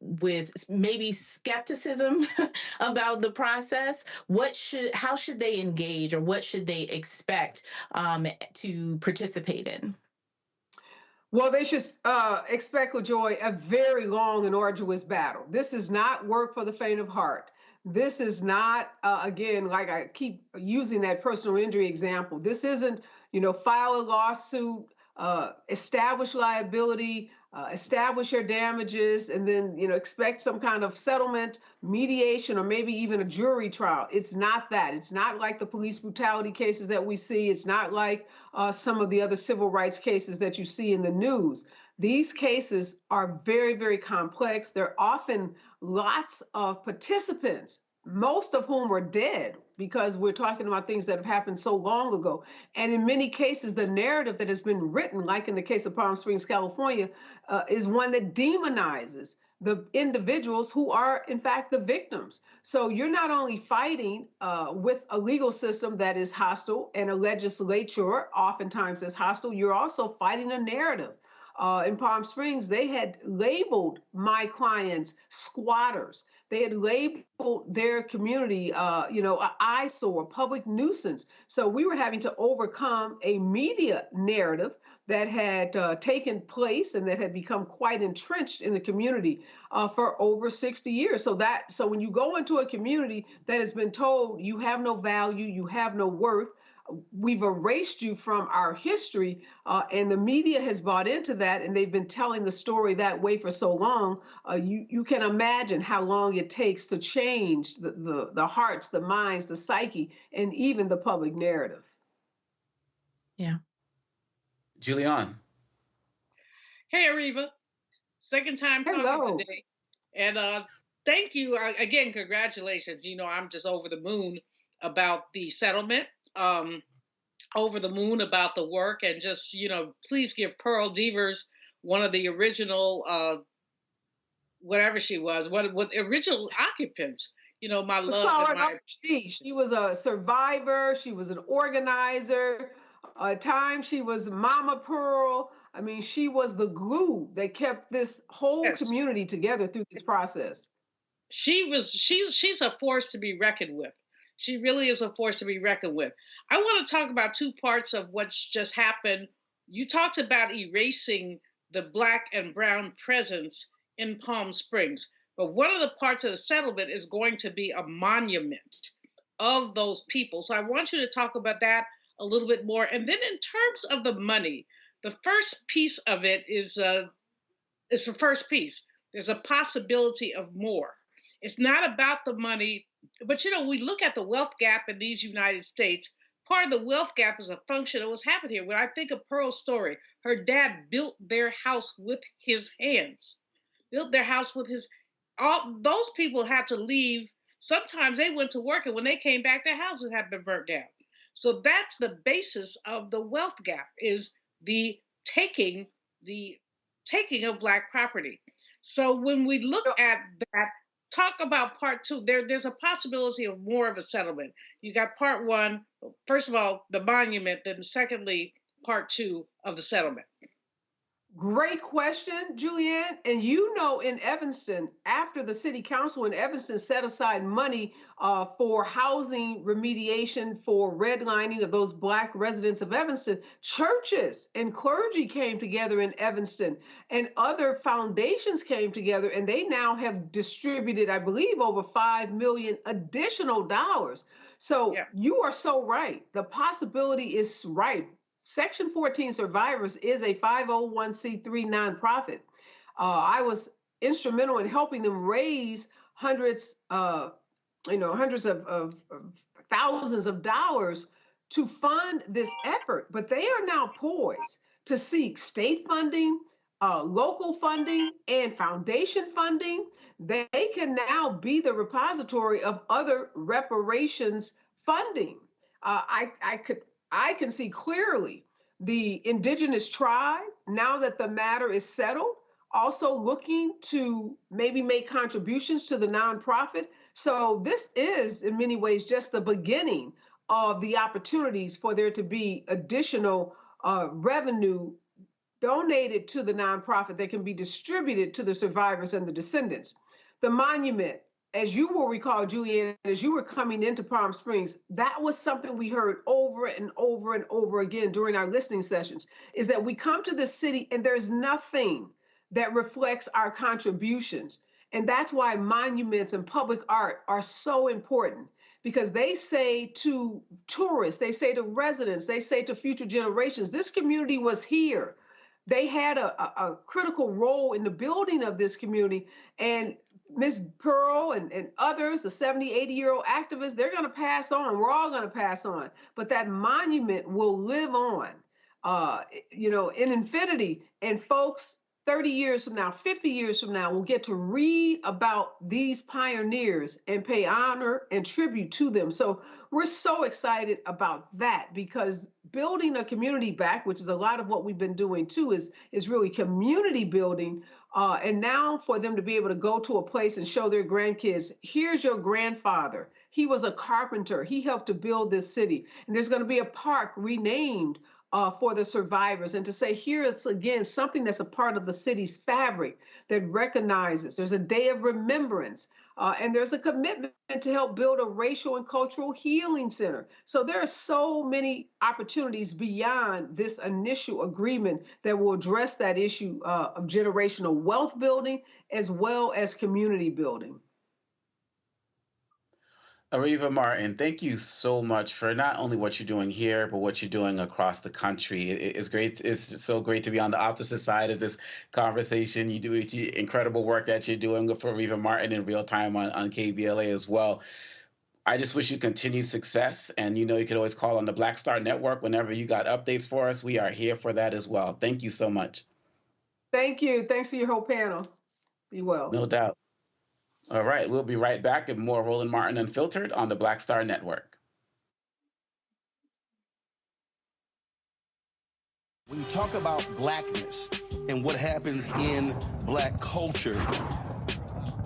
with maybe skepticism about the process, how should they engage, or what should they expect to participate in? Well, they should expect, LaJoy, a very long and arduous battle. This is not work for the faint of heart. This is not, again, like I keep using that personal injury example. This isn't, file a lawsuit, establish liability, establish your damages, and then, expect some kind of settlement, mediation, or maybe even a jury trial. It's not that. It's not like the police brutality cases that we see. It's not like some of the other civil rights cases that you see in the news. These cases are very, very complex. There are often lots of participants, most of whom are dead, because we're talking about things that have happened so long ago. And in many cases, the narrative that has been written, like in the case of Palm Springs, California, is one that demonizes the individuals who are, in fact, the victims. So you're not only fighting with a legal system that is hostile and a legislature oftentimes that's hostile, you're also fighting a narrative. In Palm Springs, they had labeled my clients squatters. They had labeled their community, an eyesore, public nuisance. So we were having to overcome a media narrative that had taken place and that had become quite entrenched in the community for over 60 years. So when you go into a community that has been told you have no value, you have no worth, we've erased you from our history, and the media has bought into that, and they've been telling the story that way for so long. You can imagine how long it takes to change the hearts, the minds, the psyche, and even the public narrative. Yeah. Julianne. Hey, Ariva. Second time talking today. And thank you. Again, congratulations. I'm just over the moon about the settlement. Over the moon about the work, and just, please give Pearl Devers, one of the original, whatever she was, what original occupants, my love and my... She was a survivor. She was an organizer. At times she was Mama Pearl. I mean, she was the glue that kept this whole community together through this process. She's a force to be reckoned with. She really is a force to be reckoned with. I want to talk about two parts of what's just happened. You talked about erasing the Black and brown presence in Palm Springs, but one of the parts of the settlement is going to be a monument of those people. So I want you to talk about that a little bit more. And then in terms of the money, the first piece of it is the first piece. There's a possibility of more. It's not about the money. But, we look at the wealth gap in these United States. Part of the wealth gap is a function of what's happened here. When I think of Pearl's story, her dad built their house with his hands, all those people had to leave. Sometimes they went to work, and when they came back, their houses had been burnt down. So that's the basis of the wealth gap, is the taking of Black property. So when we look at that, talk about part two. There's a possibility of more of a settlement. You got part one, first of all, the monument, then secondly, part two of the settlement. Great question, Julianne. And you know, in Evanston, after the city council in Evanston set aside money for housing remediation for redlining of those Black residents of Evanston, churches and clergy came together in Evanston, and other foundations came together, and they now have distributed, I believe, over $5 million additional dollars. So you are so right. The possibility is ripe. Section 14 Survivors is a 501c3 nonprofit. I was instrumental in helping them raise hundreds of thousands of dollars to fund this effort. But they are now poised to seek state funding, local funding, and foundation funding. They can now be the repository of other reparations funding. I can see clearly the indigenous tribe, now that the matter is settled, also looking to maybe make contributions to the nonprofit. So this is, in many ways, just the beginning of the opportunities for there to be additional revenue donated to the nonprofit that can be distributed to the survivors and the descendants. The monument, as you will recall, Julianne, as you were coming into Palm Springs, that was something we heard over and over and over again during our listening sessions, is that we come to this city and there's nothing that reflects our contributions. And that's why monuments and public art are so important, because they say to tourists, they say to residents, they say to future generations, this community was here. They had a critical role in the building of this community. And Ms. Pearl and others, the 70, 80-year-old activists, they're going to pass on. We're all going to pass on. But that monument will live on, in infinity. And folks, 30 years from now, 50 years from now, will get to read about these pioneers and pay honor and tribute to them. So we're so excited about that, because building a community back, which is a lot of what we've been doing too, is really community building. And now for them to be able to go to a place and show their grandkids, here's your grandfather. He was a carpenter. He helped to build this city. And there's going to be a park renamed for the survivors, and to say, here it's again something that's a part of the city's fabric that recognizes there's a day of remembrance, and there's a commitment to help build a racial and cultural healing center. So there are so many opportunities beyond this initial agreement that will address that issue of generational wealth building as well as community building. Ariva Martin, thank you so much for not only what you're doing here, but what you're doing across the country. It's great. It's so great to be on the opposite side of this conversation. You do incredible work that you're doing for Ariva Martin in real time on KBLA as well. I just wish you continued success. And you can always call on the Black Star Network whenever you got updates for us. We are here for that as well. Thank you so much. Thank you. Thanks to your whole panel. Be well. No doubt. All right, we'll be right back with more Roland Martin Unfiltered on the Black Star Network. When you talk about Blackness and what happens in Black culture,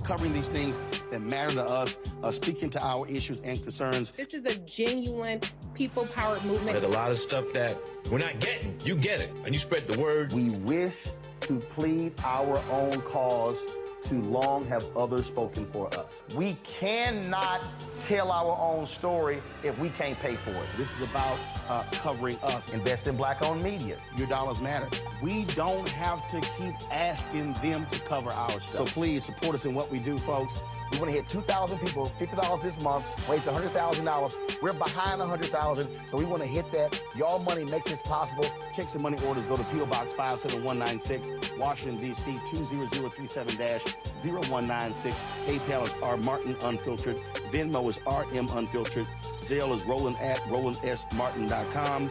covering these things that matter to us, speaking to our issues and concerns. This is a genuine people-powered movement. There's a lot of stuff that we're not getting. You get it, and you spread the word. We wish to plead our own cause. Too long have others spoken for us. We cannot tell our own story if we can't pay for it. This is about covering us. Invest in Black-owned media. Your dollars matter. We don't have to keep asking them to cover our stuff. So please support us in what we do, folks. We want to hit 2,000 people, $50 this month, raise $100,000. We're behind 100,000, so we want to hit that. Y'all money makes this possible. Checks and money orders go to P.O. Box 57196, Washington, D.C. 20037-0196. PayPal is R Martin Unfiltered. Venmo is RM Unfiltered. Zelle is Roland at RolandSMartin.com.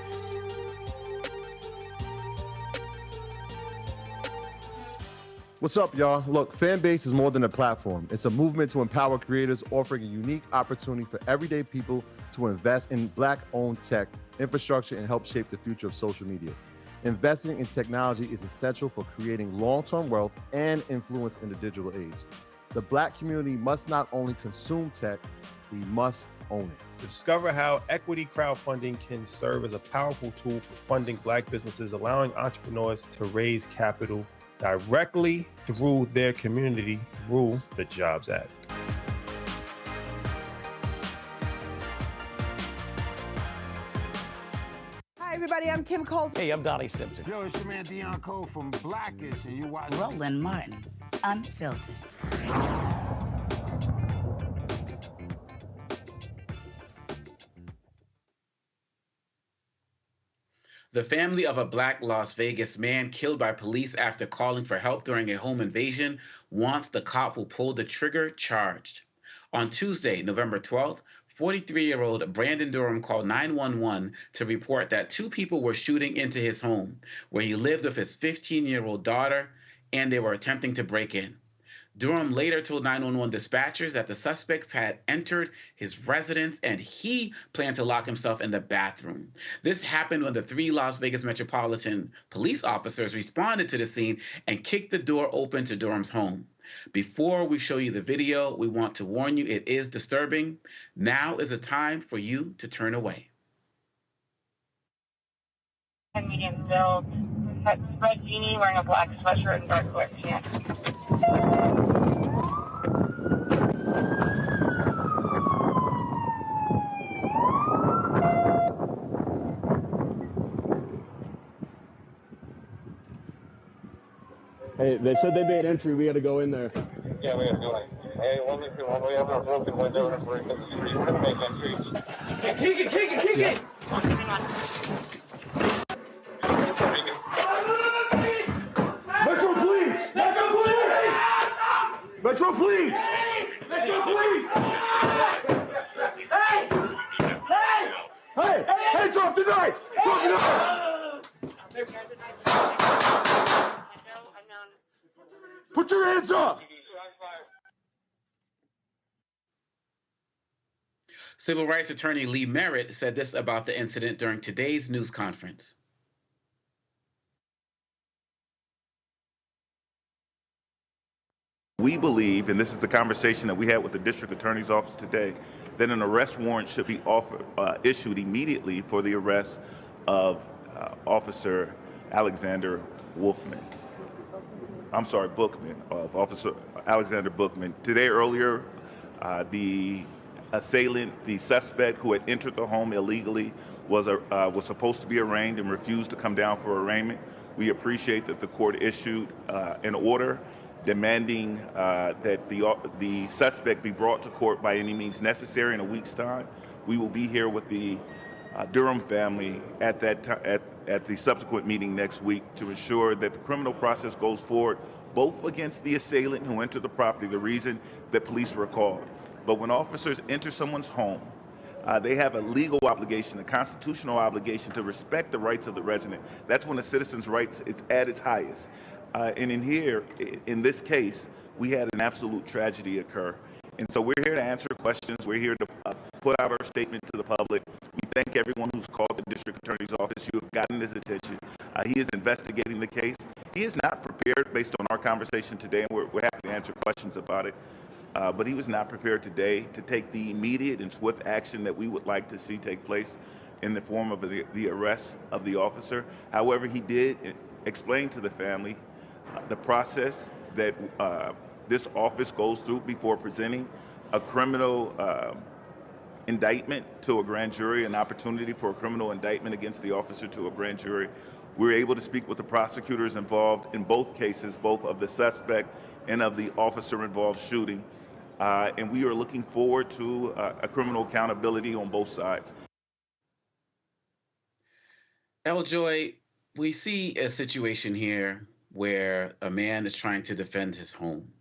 What's up, y'all? Look, Fanbase is more than a platform. It's a movement to empower creators, offering a unique opportunity for everyday people to invest in Black-owned tech, infrastructure, and help shape the future of social media. Investing in technology is essential for creating long-term wealth and influence in the digital age. The Black community must not only consume tech, we must own it. Discover how equity crowdfunding can serve as a powerful tool for funding Black businesses, allowing entrepreneurs to raise capital directly through their community through the Jobs Act. Hi, everybody. I'm Kim Coles. Hey, I'm Donnie Simpson. Yo, it's your man Dion Cole from Blackish, and you watch Roland Martin, Unfiltered. The family of a Black Las Vegas man killed by police after calling for help during a home invasion wants the cop who pulled the trigger charged. On Tuesday, November 12th, 43-year-old Brandon Durham called 911 to report that two people were shooting into his home, where he lived with his 15-year-old daughter, and they were attempting to break in. Durham later told 911 dispatchers that the suspects had entered his residence and he planned to lock himself in the bathroom. This happened when the 3 Las Vegas Metropolitan police officers responded to the scene and kicked the door open to Durham's home. Before we show you the video, we want to warn you it is disturbing. Now is the time for you to turn away. Medium build, red beanie, wearing a black sweatshirt and dark colored pants. Hey, they said they made entry. We got to go in there. Yeah, we gotta go in. Hey, when we have a broken window and we're gonna make entry. Hey, kick it! Metro Police! Metro Police! Metro Police! Metro Police! Hey, drop the knife! Drop the knife! Put your hands up! Civil rights attorney Lee Merritt said this about the incident during today's news conference. We believe, and this is the conversation that we had with the district attorney's office today, that an arrest warrant should be issued immediately for the arrest of Officer Alexander Bookman, of Officer Alexander Bookman. Today earlier, the assailant, the suspect who had entered the home illegally, was supposed to be arraigned and refused to come down for arraignment. We appreciate that the court issued an order demanding that the suspect be brought to court by any means necessary in a week's time. We will be here with the Durham family at the subsequent meeting next week to ensure that the criminal process goes forward, both against the assailant who entered the property, the reason that police were called. But when officers enter someone's home, they have a legal obligation, a constitutional obligation to respect the rights of the resident. That's when a citizen's rights is at its highest. And in this case, we had an absolute tragedy occur. And so we're here to answer questions. We're here to put out our statement to the public. We thank everyone who's called the district attorney's office. You have gotten his attention. He is investigating the case. He is not prepared based on our conversation today, and we're happy to answer questions about it. But he was not prepared today to take the immediate and swift action that we would like to see take place in the form of the arrest of the officer. However, he did explain to the family the process that this office goes through before presenting a criminal indictment to a grand jury, an opportunity for a criminal indictment against the officer to a grand jury. We were able to speak with the prosecutors involved in both cases, both of the suspect and of the officer-involved shooting. And we are looking forward to a criminal accountability on both sides. Joy, we see a situation here where a man is trying to defend his home.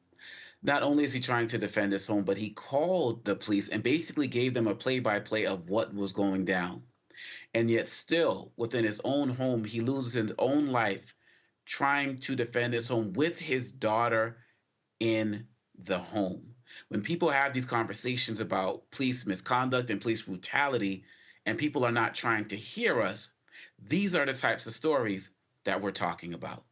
Not only is he trying to defend his home, but he called the police and basically gave them a play-by-play of what was going down. And yet still, within his own home, he loses his own life trying to defend his home with his daughter in the home. When people have these conversations about police misconduct and police brutality, and people are not trying to hear us, these are the types of stories that we're talking about.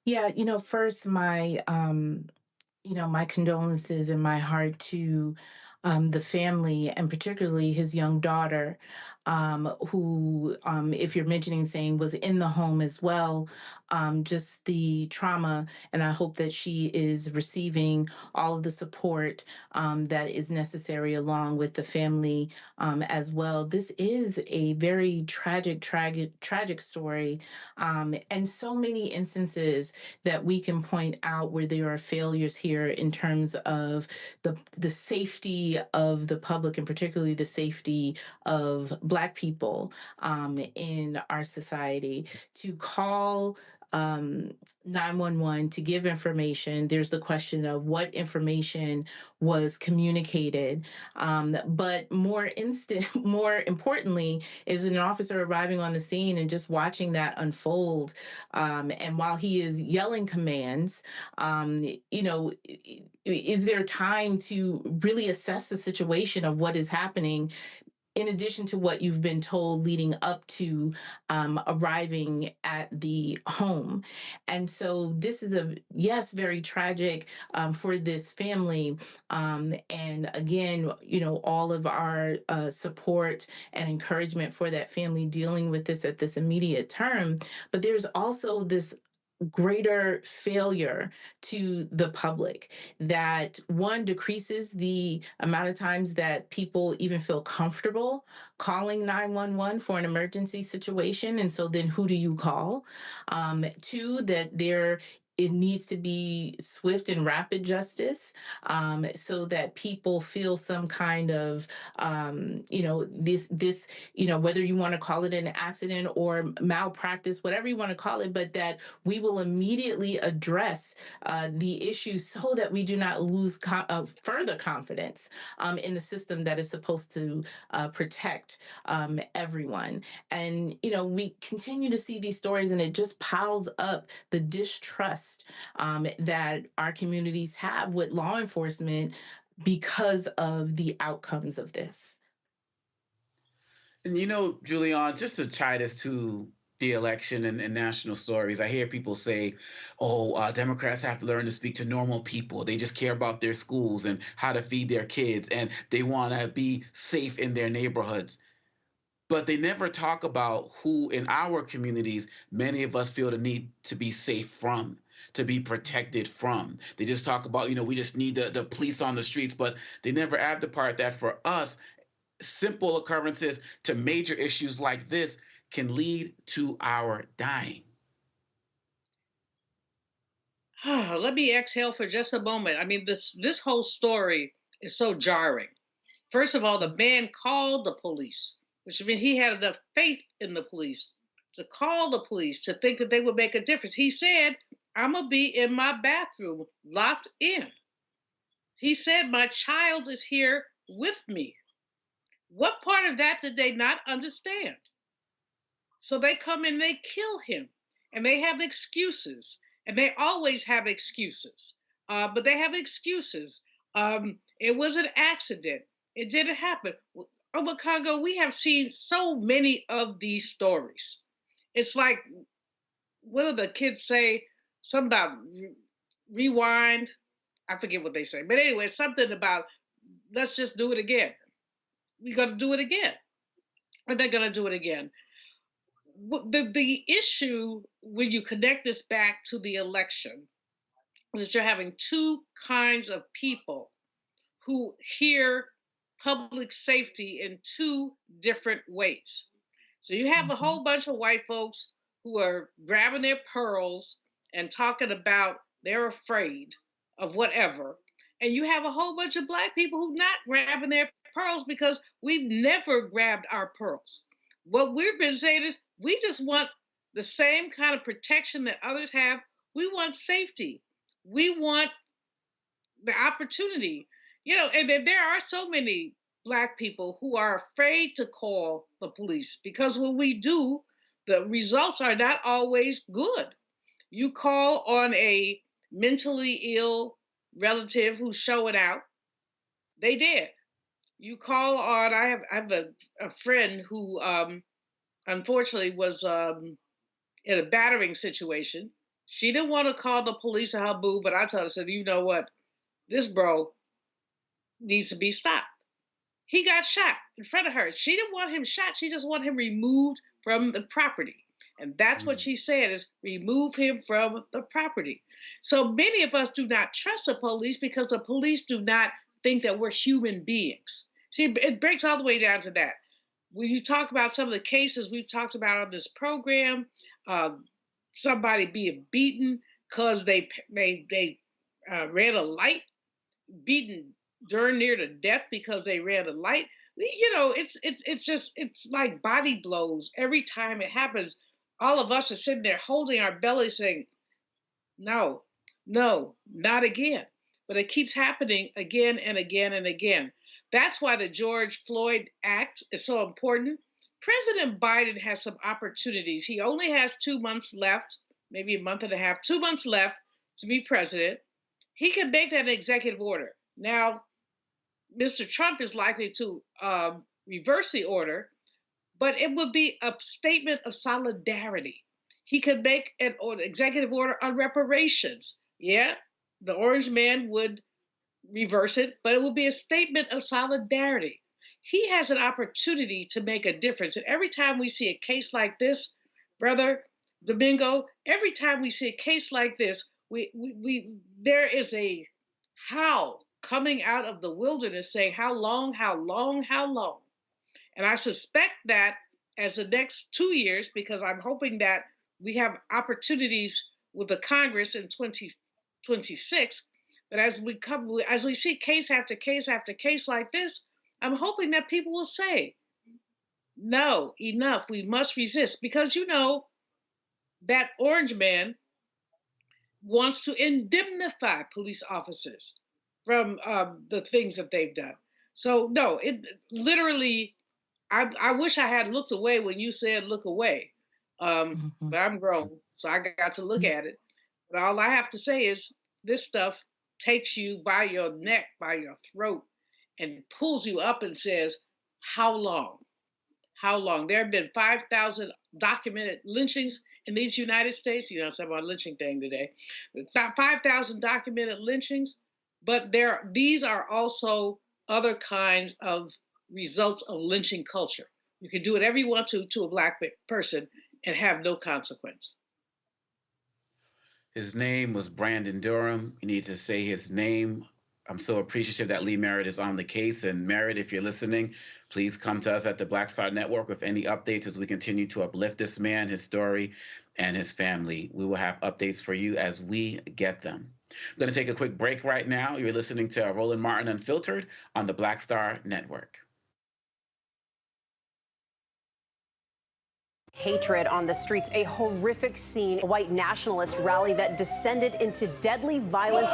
Yeah, first my, my condolences and my heart to the family, and particularly his young daughter, who, if you're mentioning saying was in the home as well, just the trauma. And I hope that she is receiving all of the support that is necessary along with the family as well. This is a very tragic story, and so many instances that we can point out where there are failures here in terms of the safety of the public, and particularly the safety of Black people in our society. To call 911 to give information, there's the question of what information was communicated. But more importantly, is an officer arriving on the scene and just watching that unfold. And while he is yelling commands, is there time to really assess the situation of what is happening, in addition to what you've been told leading up to arriving at the home? And so this is very tragic for this family. And again, all of our support and encouragement for that family dealing with this at this immediate term. But there's also this greater failure to the public that, one, decreases the amount of times that people even feel comfortable calling 911 for an emergency situation. And so then who do you call? Two, that it needs to be swift and rapid justice, so that people feel some kind of, whether you want to call it an accident or malpractice, whatever you want to call it, but that we will immediately address the issue so that we do not lose further confidence in the system that is supposed to protect everyone. And, we continue to see these stories, and it just piles up the distrust that our communities have with law enforcement because of the outcomes of this. And Julian, just to tie this to the election and national stories, I hear people say, Democrats have to learn to speak to normal people. They just care about their schools and how to feed their kids, and they want to be safe in their neighborhoods. But they never talk about who in our communities many of us feel the need to be safe from, to be protected from. They just talk about, we just need the police on the streets, but they never add the part that for us, simple occurrences to major issues like this can lead to our dying. Let me exhale for just a moment. I mean, this whole story is so jarring. First of all, the man called the police, which means he had enough faith in the police to call the police, to think that they would make a difference. He said, I'm going to be in my bathroom, locked in. He said, my child is here with me. What part of that did they not understand? So they come and they kill him, and they have excuses, and they always have excuses, but they have excuses. It was an accident. It didn't happen. Over Congo, we have seen so many of these stories. It's like, what do the kids say? Something about rewind. I forget what they say. But anyway, something about, let's just do it again. We're going to do it again. And they're going to do it again. The issue, when you connect this back to the election, is you're having two kinds of people who hear public safety in two different ways. So you have a whole bunch of white folks who are grabbing their pearls and talking about they're afraid of whatever. And you have a whole bunch of Black people who not grabbing their pearls because we've never grabbed our pearls. What we've been saying is we just want the same kind of protection that others have. We want safety. We want the opportunity. And there are so many Black people who are afraid to call the police because when we do, the results are not always good. You call on a mentally ill relative who's showing out, they did. You call on, I have a friend who unfortunately was in a battering situation. She didn't want to call the police or her boo, but I told her, I said, you know what? This bro needs to be stopped. He got shot in front of her. She didn't want him shot. She just wanted him removed from the property. And that's what she said is remove him from the property. So many of us do not trust the police because the police do not think that we're human beings. See, it breaks all the way down to that. When you talk about some of the cases we've talked about on this program, somebody being beaten because they ran a light, beaten darn near to death because they ran a light. You know, it's like body blows every time it happens. All of us are sitting there holding our belly saying, no, no, not again. But it keeps happening again and again and again. That's why the George Floyd Act is so important. President Biden has some opportunities. He only has 2 months left, maybe a month and a half, 2 months left to be president. He can make that an executive order. Now, Mr. Trump is likely to reverse the order, but it would be a statement of solidarity. He could make an executive order on reparations. Yeah, the orange man would reverse it, but it would be a statement of solidarity. He has an opportunity to make a difference. And every time we see a case like this, Brother Domingo, every time we see a case like this, there is a howl coming out of the wilderness saying, how long, how long, how long? And I suspect that as the next 2 years, because I'm hoping that we have opportunities with the Congress in 2026, but as we see case after case after case like this, I'm hoping that people will say, no, enough, we must resist. Because you know, that orange man wants to indemnify police officers from the things that they've done. So no, it literally, I wish I had looked away when you said look away, but I'm grown, so I got to look at it. But all I have to say is this stuff takes you by your neck, by your throat, and pulls you up and says, how long? How long? There have been 5,000 documented lynchings in these United States. You know, some about lynching thing today. 5,000 documented lynchings, but these are also other kinds of results of lynching culture. You can do whatever you want to a Black person and have no consequence. His name was Brandon Durham. You need to say his name. I'm so appreciative that Lee Merritt is on the case. And Merritt, if you're listening, please come to us at the Black Star Network with any updates as we continue to uplift this man, his story, and his family. We will have updates for you as we get them. I'm going to take a quick break right now. You're listening to Roland Martin Unfiltered on the Black Star Network. Hatred on the streets, a horrific scene, a white nationalist rally that descended into deadly violence.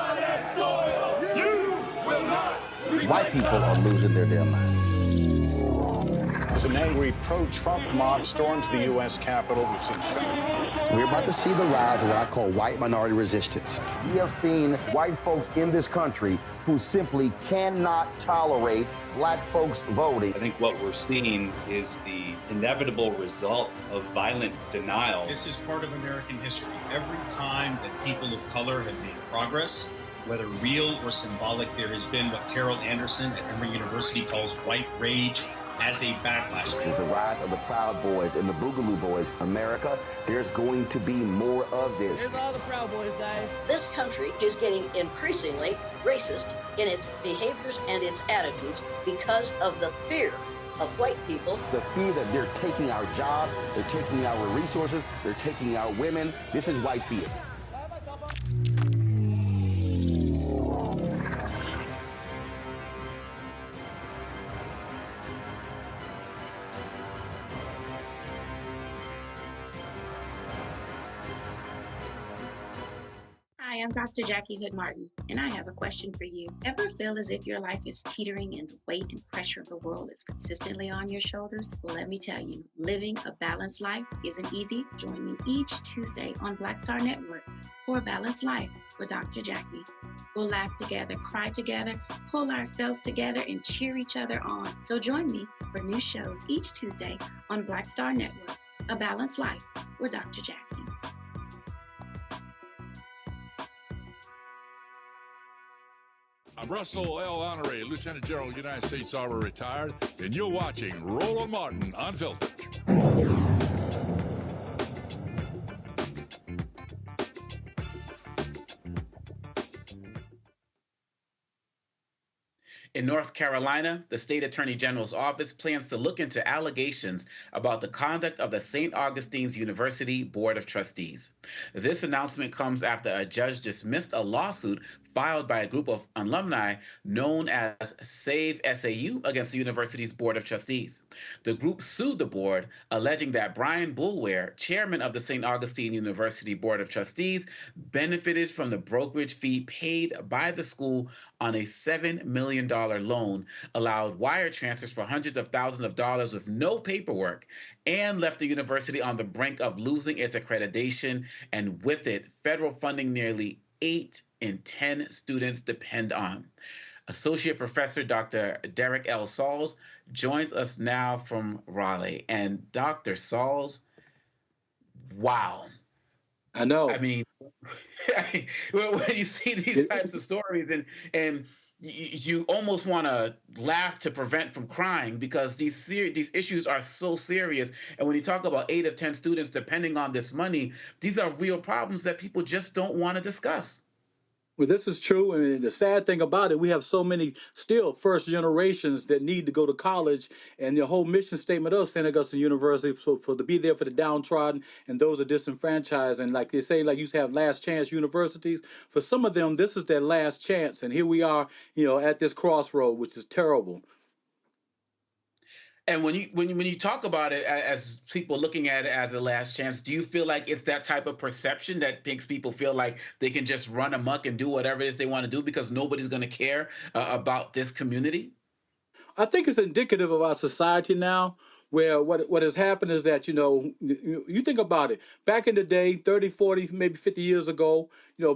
White people are losing their damn minds. As an angry pro-Trump mob storms the U.S. Capitol, we've seen shooting. We're about to see the rise of what I call white minority resistance. We have seen white folks in this country who simply cannot tolerate Black folks voting. I think what we're seeing is the inevitable result of violent denial. This is part of American history. Every time that people of color have made progress, whether real or symbolic, there has been what Carol Anderson at Emory University calls white rage as a backlash. This is the rise of the Proud Boys and the Boogaloo Boys. America, there's going to be more of this. Here's all the Proud Boys, guys. This country is getting increasingly racist in its behaviors and its attitudes because of the fear of white people. The fear that they're taking our jobs, they're taking our resources, they're taking our women. This is white fear. Hi, I'm Dr. Jackie Hood Martin, and I have a question for you. Ever feel as if your life is teetering and the weight and pressure of the world is consistently on your shoulders? Well, let me tell you, living a balanced life isn't easy. Join me each Tuesday on Black Star Network for a Balanced Life with Dr. Jackie. We'll laugh together, cry together, pull ourselves together, and cheer each other on. So join me for new shows each Tuesday on Black Star Network, A Balanced Life with Dr. Jackie. I'm Russell L. Honoré, Lieutenant General, United States Army, retired, and you're watching Roland Martin Unfiltered. In North Carolina, the state attorney general's office plans to look into allegations about the conduct of the Saint Augustine's University Board of Trustees. This announcement comes after a judge dismissed a lawsuit filed by a group of alumni known as Save SAU against the university's Board of Trustees. The group sued the board, alleging that Brian Boulware, chairman of the Saint Augustine University Board of Trustees, benefited from the brokerage fee paid by the school on a $7 million loan, allowed wire transfers for hundreds of thousands of dollars with no paperwork, and left the university on the brink of losing its accreditation, and with it, federal funding nearly 8 in 10 students depend on. Associate Professor Dr. Derek L. Sauls joins us now from Raleigh. And Dr. Sauls, wow. I know. I mean, when you see these types of stories and you almost want to laugh to prevent from crying, because these issues are so serious. And when you talk about 8 of 10 students depending on this money, these are real problems that people just don't want to discuss. Well, this is true, and the sad thing about it, we have so many still first generations that need to go to college, and the whole mission statement of Saint Augustine University for to be there for the downtrodden and those are disenfranchised. And like they say, like you used to have last chance universities. For some of them, this is their last chance, and here we are, at this crossroad, which is terrible. And when you talk about it as people looking at it as a last chance, do you feel like it's that type of perception that makes people feel like they can just run amok and do whatever it is they want to do because nobody's going to care about this community? I think it's indicative of our society now, where what has happened is that, you think about it. Back in the day, 30, 40, maybe 50 years ago,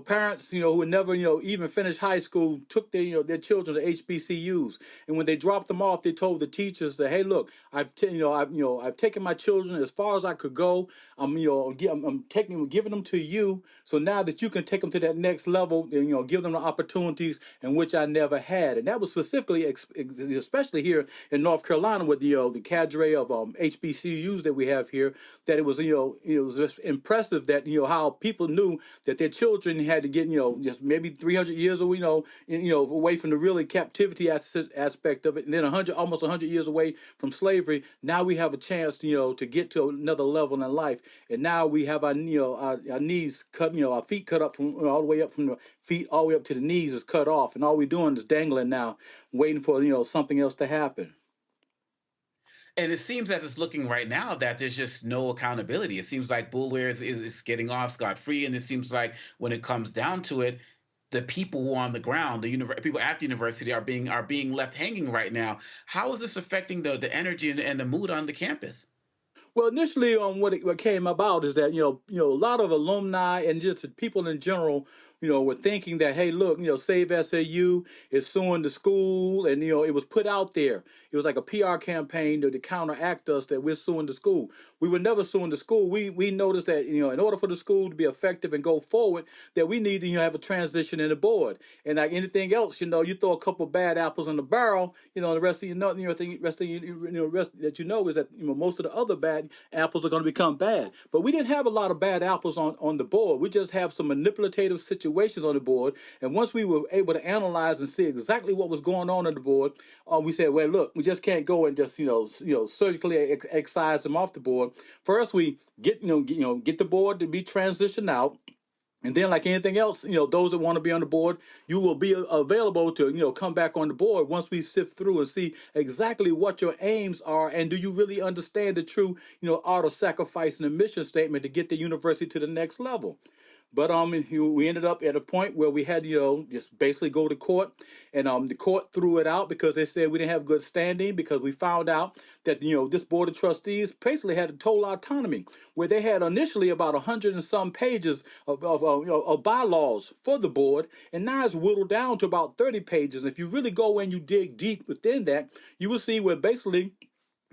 parents, who had never, even finished high school took their children to HBCUs. And when they dropped them off, they told the teachers that, hey, look, I've taken my children as far as I could go. I'm giving them to you. So now that you can take them to that next level, and, give them the opportunities in which I never had. And that was specifically, especially here in North Carolina with the cadre of HBCUs that we have here, that it was it was just impressive that how people knew that their children had to get just maybe 300 years away, away from the really captivity aspect of it, and then almost 100 years away from slavery. Now we have a chance to get to another level in life, and now we have our knees cut, our feet cut up from all the way up from the feet all the way up to the knees is cut off, and all we're doing is dangling now, waiting for something else to happen. And it seems as it's looking right now that there's just no accountability. It seems like Boulware is getting off scot-free, and it seems like when it comes down to it, the people who are on the ground, people at the university are being left hanging right now. How is this affecting the energy and the mood on the campus? Well, initially, what came about is that a lot of alumni and just people in general, were thinking that, hey, look, Save SAU is suing the school, and it was put out there. It was like a PR campaign to counteract us that we're suing the school. We were never suing the school. We noticed that in order for the school to be effective and go forward, that we need to have a transition in the board. And like anything else, you throw a couple of bad apples in the barrel, the rest of rest that is that most of the other bad apples are going to become bad. But we didn't have a lot of bad apples on the board. We just have some manipulative situations on the board. And once we were able to analyze and see exactly what was going on the board, we said, well, look, we just can't go and just surgically excise them off the board. First, we get the board to be transitioned out. And then, like anything else, those that want to be on the board, you will be available to, come back on the board once we sift through and see exactly what your aims are, and do you really understand the true, art of sacrifice and the mission statement to get the university to the next level. But we ended up at a point where we had just basically go to court, and the court threw it out because they said we didn't have good standing, because we found out that this board of trustees basically had a total autonomy, where they had initially about 100 and some pages of bylaws for the board, and now it's whittled down to about 30 pages. If you really go and you dig deep within that, you will see where basically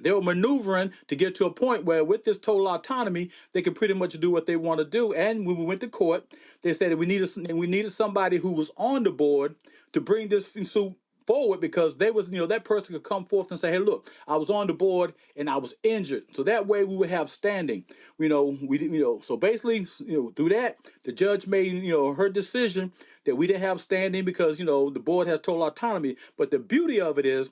They were maneuvering to get to a point where with this total autonomy, they could pretty much do what they want to do. And when we went to court, they said that we needed somebody who was on the board to bring this suit forward, because they was, that person could come forth and say, hey, look, I was on the board and I was injured. So that way we would have standing. So basically, through that, the judge made, her decision that we didn't have standing because, the board has total autonomy. But the beauty of it is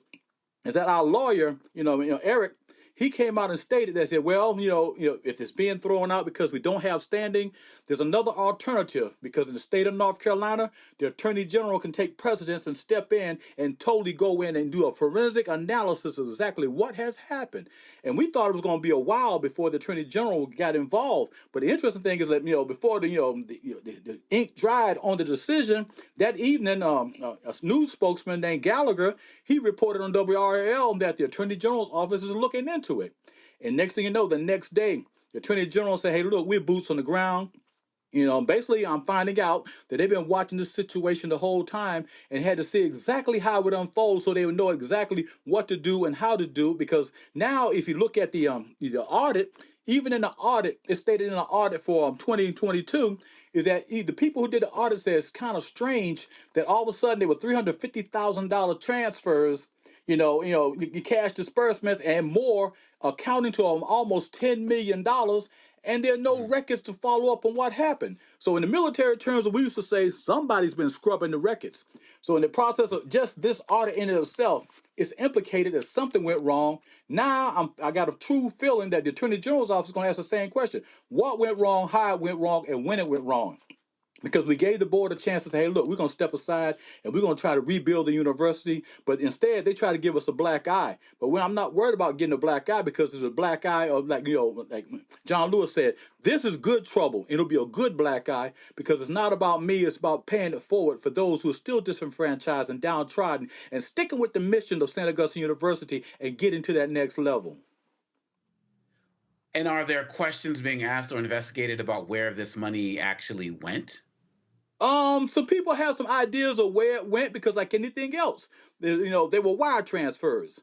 that our lawyer, Eric, he came out and stated that, said, well, if it's being thrown out because we don't have standing, there's another alternative, because in the state of North Carolina, the attorney general can take precedence and step in and totally go in and do a forensic analysis of exactly what has happened. And we thought it was going to be a while before the attorney general got involved. But the interesting thing is that, before the ink dried on the decision, that evening, a news spokesman named Gallagher, he reported on WRL that the attorney general's office is looking into it. And next thing you know, the next day, the attorney general said, hey, look, we're boots on the ground. Basically, I'm finding out that they've been watching this situation the whole time and had to see exactly how it would unfold so they would know exactly what to do and how to do. Because now, if you look at the audit, even in the audit, it's stated in the audit for 2022, is that the people who did the audit said it's kind of strange that all of a sudden there were $350,000 transfers, cash disbursements and more, accounting to almost $10 million. And there are no records to follow up on what happened. So in the military terms, we used to say somebody's been scrubbing the records. So in the process of just this audit in itself, it's implicated that something went wrong. Now I got a true feeling that the Attorney General's office is going to ask the same question. What went wrong, how it went wrong, and when it went wrong? Because we gave the board a chance to say, hey, look, we're going to step aside and we're going to try to rebuild the university. But instead, they try to give us a black eye. But I'm not worried about getting a black eye, because there's a black eye of, like John Lewis said, this is good trouble. It'll be a good black eye, because it's not about me. It's about paying it forward for those who are still disenfranchised and downtrodden and sticking with the mission of Saint Augustine University and getting to that next level. And are there questions being asked or investigated about where this money actually went? Some people have some ideas of where it went, because like anything else, they were wire transfers.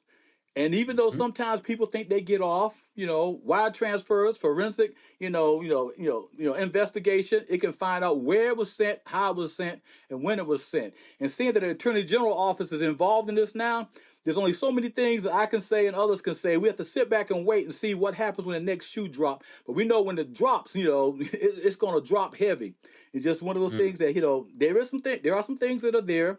And even though sometimes people think they get off, wire transfers, forensic, investigation, it can find out where it was sent, how it was sent, and when it was sent. And seeing that the Attorney General office is involved in this now, there's only so many things that I can say and others can say. We have to sit back and wait and see what happens when the next shoe drops. But we know when it drops, it's going to drop heavy. It's just one of those things that, there are some things that are there.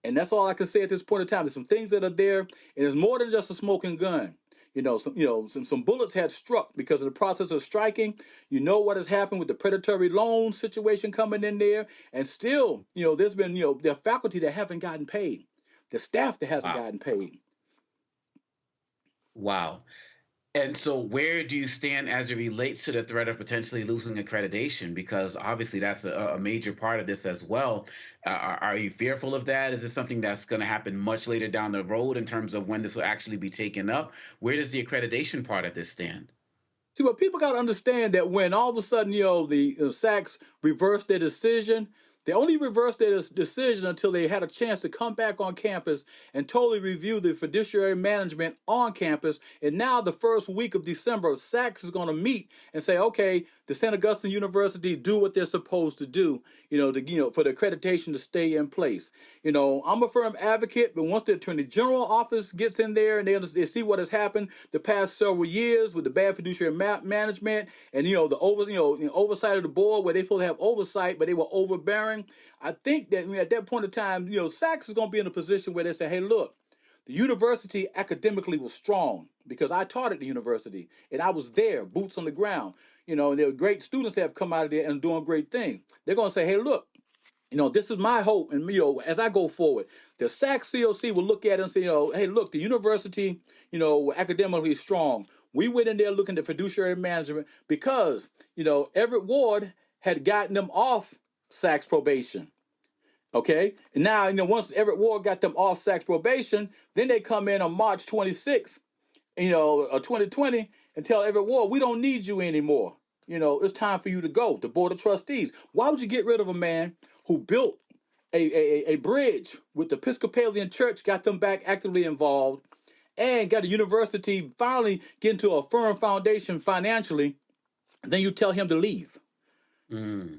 And that's all I can say at this point in time. There's some things that are there, and it's more than just a smoking gun. Some bullets had struck because of the process of striking. What has happened with the predatory loan situation coming in there, and still, there's been, there are faculty that haven't gotten paid, the staff that hasn't gotten paid. Wow. And so where do you stand as it relates to the threat of potentially losing accreditation? Because obviously that's a major part of this as well. Are you fearful of that? Is this something that's going to happen much later down the road in terms of when this will actually be taken up? Where does the accreditation part of this stand? See, what people got to understand, that when all of a sudden, the SACs reversed their decision, they only reversed their decision until they had a chance to come back on campus and totally review the fiduciary management on campus. And now the first week of December, SACs is going to meet and say, okay, the Saint Augustine University do what they're supposed to do, for the accreditation to stay in place. I'm a firm advocate, but once the Attorney General office gets in there and they see what has happened the past several years with the bad fiduciary management and, the oversight of the board, where they supposed to have oversight, but they were overbearing. I think that at that point in time, SACs is going to be in a position where they say, hey, look, the university academically was strong, because I taught at the university and I was there, boots on the ground. And there are great students that have come out of there and doing great things. They're going to say, hey, look, this is my hope. And, as I go forward, the SAC COC will look at it and say, hey, look, the university, academically strong. We went in there looking at fiduciary management because, Everett Ward had gotten them off SAC's probation. Okay. And now, once Everett Ward got them off SAC's probation, then they come in on March 26th, 2020, and tell Everett Ward, we don't need you anymore. It's time for you to go. The Board of Trustees. Why would you get rid of a man who built a bridge with the Episcopalian Church, got them back actively involved, and got a university finally get into a firm foundation financially, then you tell him to leave.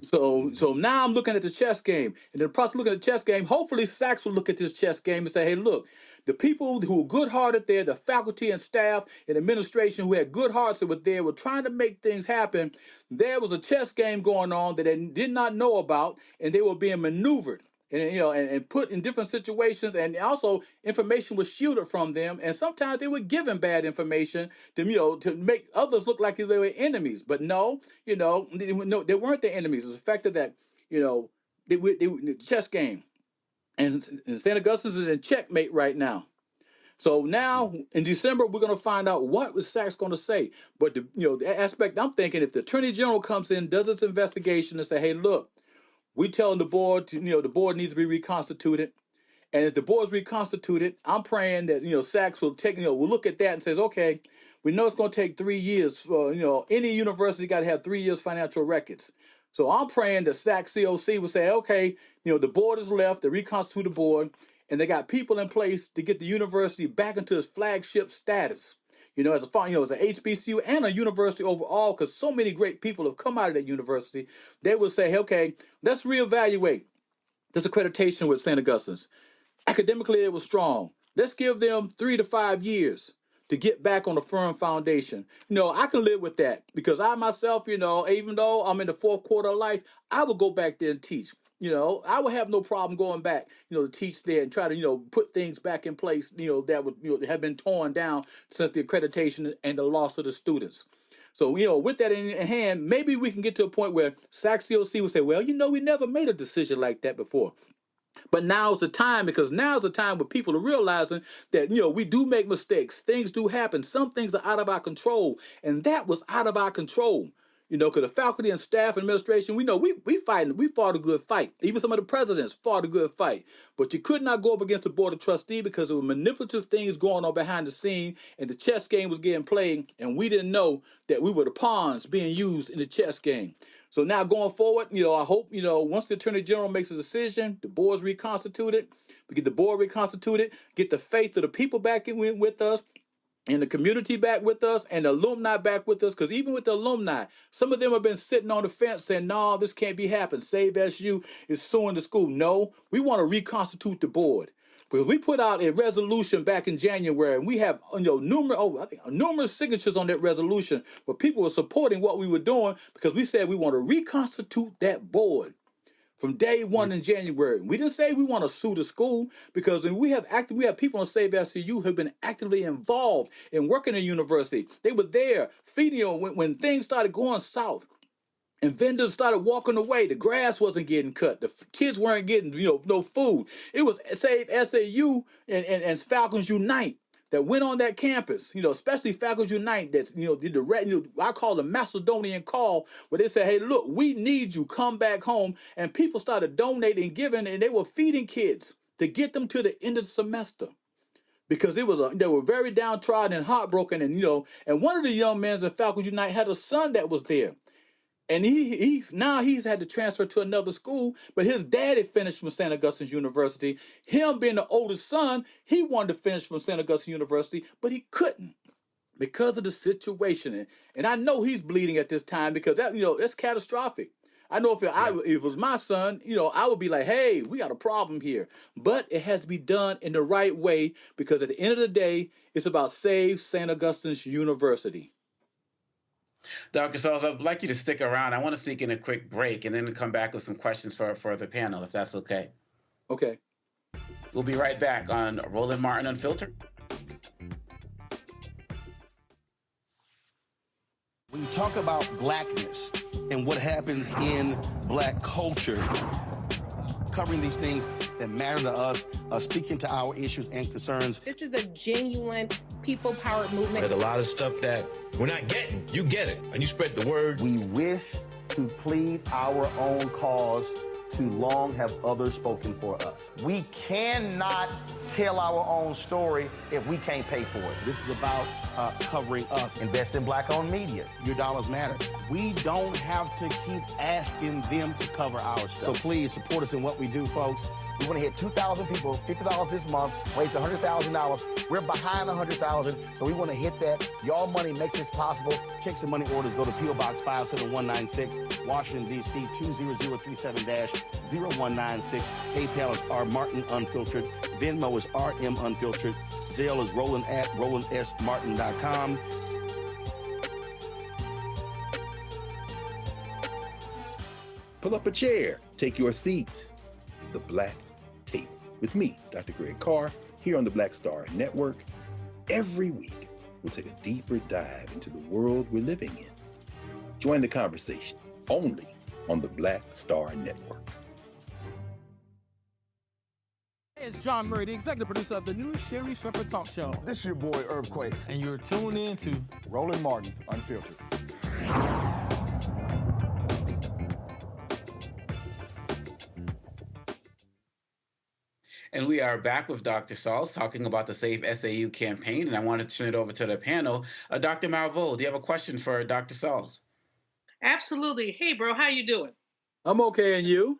So now I'm looking at the chess game, and in the process of looking at the chess game, hopefully Sachs will look at this chess game and say, hey, look, the people who were good-hearted there, the faculty and staff and administration who had good hearts that were there, were trying to make things happen. There was a chess game going on that they did not know about, and they were being maneuvered. And put in different situations, and also information was shielded from them, and sometimes they were given bad information to make others look like they were enemies. But no, they weren't the enemies. It was the fact that the chess game, and Saint Augustine is in checkmate right now. So now in December we're going to find out what was Sachs going to say. But the aspect I'm thinking, if the Attorney General comes in, does this investigation, and say, hey, look, we telling the board the board needs to be reconstituted, and if the board's reconstituted, I'm praying that Sachs will will look at that and says, okay, we know it's going to take 3 years for any university got to have 3 years financial records. So I'm praying that Sachs COC will say, okay, the board is left, they reconstitute the board, and they got people in place to get the university back into its flagship status. As a as an HBCU and a university overall, because so many great people have come out of that university, they will say, okay, let's reevaluate this accreditation with St. Augustine's. Academically, it was strong. Let's give them 3 to 5 years to get back on a firm foundation. I can live with that, because I myself, even though I'm in the fourth quarter of life, I will go back there and teach. I would have no problem going back, to teach there and try to, put things back in place, that would, have been torn down since the accreditation and the loss of the students. So, with that in hand, maybe we can get to a point where Sachs COC will say, well, we never made a decision like that before. But now's the time, because now's the time where people are realizing that, we do make mistakes. Things do happen. Some things are out of our control. And that was out of our control. Because the faculty and staff and administration, we fought a good fight. Even some of the presidents fought a good fight. But you could not go up against the board of trustees, because there were manipulative things going on behind the scene, and the chess game was getting played, and we didn't know that we were the pawns being used in the chess game. So now going forward, I hope, once the Attorney General makes a decision, the board's reconstituted, we get the board reconstituted, get the faith of the people back in with us, and the community back with us, and the alumni back with us, because even with the alumni, some of them have been sitting on the fence saying, no, this can't be happening. Save SU is suing the school. No, we want to reconstitute the board. Because we put out a resolution back in January, and we have numerous signatures on that resolution where people were supporting what we were doing, because we said we want to reconstitute that board from day one in January. We didn't say we want to sue the school, because we have people on Save SCU who have been actively involved in working in university. They were there feeding when things started going south. And vendors started walking away. The grass wasn't getting cut. The kids weren't getting, no food. It was Save SAU and Falcons Unite that went on that campus. Especially Falcons Unite. That did the I call the Macedonian call, where they said, "Hey, look, we need you. Come back home." And people started donating, giving, and they were feeding kids to get them to the end of the semester. Because they were very downtrodden and heartbroken, and one of the young men in Falcons Unite had a son that was there. And he's had to transfer to another school, but his daddy finished from Saint Augustine University. Him being the oldest son, he wanted to finish from Saint Augustine University, but he couldn't because of the situation. And I know he's bleeding at this time, because that's catastrophic. I know if it was my son, I would be like, hey, we got a problem here. But it has to be done in the right way, because at the end of the day, it's about Save Saint Augustine's University. Dr. Sells, I'd like you to stick around. I want to sneak in a quick break and then come back with some questions for the panel, if that's okay. Okay. We'll be right back on Roland Martin Unfiltered. When you talk about blackness and what happens in black culture, covering these things that matter to us, speaking to our issues and concerns. This is a genuine people-powered movement. There's a lot of stuff that we're not getting. You get it, and you spread the word. We wish to plead our own cause too long have others spoken for us. We cannot tell our own story if we can't pay for it. This is about covering us. Invest in Black-owned media. Your dollars matter. We don't have to keep asking them to cover our stuff. So please support us in what we do, folks. We want to hit 2,000 people, $50 this month, raise $100,000. We're behind 100,000, so we want to hit that. Y'all money makes this possible. Checks and money orders go to P.O. Box 57196, Washington, D.C. 20037-0196. PayPal is R Martin Unfiltered. Venmo is RM Unfiltered. Zelle is Roland at RolandSMartin.com. Pull up a chair, take your seat. The Black Table with me, Dr. Greg Carr, here on the Black Star Network. Every week, we'll take a deeper dive into the world we're living in. Join the conversation only on the Black Star Network. Hey, it's John Murray, the executive producer of the new Sherry Shepherd Talk Show. This is your boy, Earthquake. And you're tuned in to Roland Martin, Unfiltered. And we are back with Dr. Sauls talking about the Save SAU campaign. And I want to turn it over to the panel. Dr. Malveaux, do you have a question for Dr. Sauls? Absolutely. Hey, bro, how you doing? I'm okay, and you?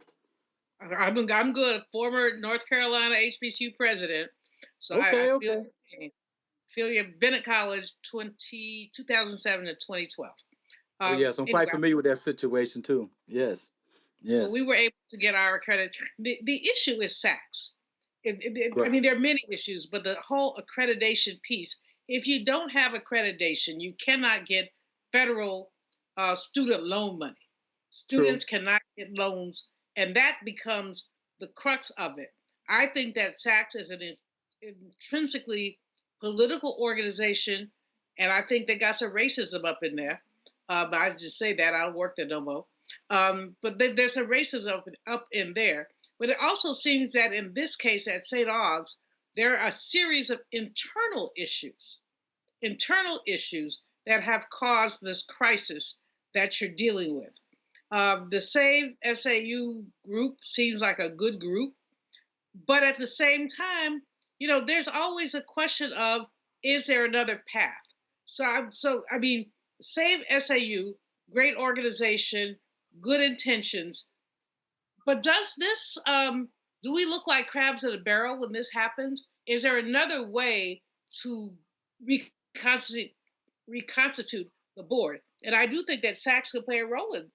I'm good. Former North Carolina HBCU president. So okay, I feel you've been at college 2007 to 2012. Yes, I'm quite familiar with that situation too. Yes. Well, we were able to get our accreditation. The issue is SACS. Right. I mean, there are many issues, but the whole accreditation piece, if you don't have accreditation, you cannot get federal student loan money. Students cannot get loans, and that becomes the crux of it. I think that SACS is an intrinsically political organization, and I think they got some racism up in there. But I just say that, I don't work there no more. But there's a racism up in there. But it also seems that in this case at St. Aug's, there are a series of internal issues that have caused this crisis that you're dealing with. The Save SAU group seems like a good group, but at the same time, you know, there's always a question of, is there another path? So I mean, Save SAU, great organization, good intentions, but does this, do we look like crabs in a barrel when this happens? Is there another way to reconstitute the board? And I do think that SACS could play a role in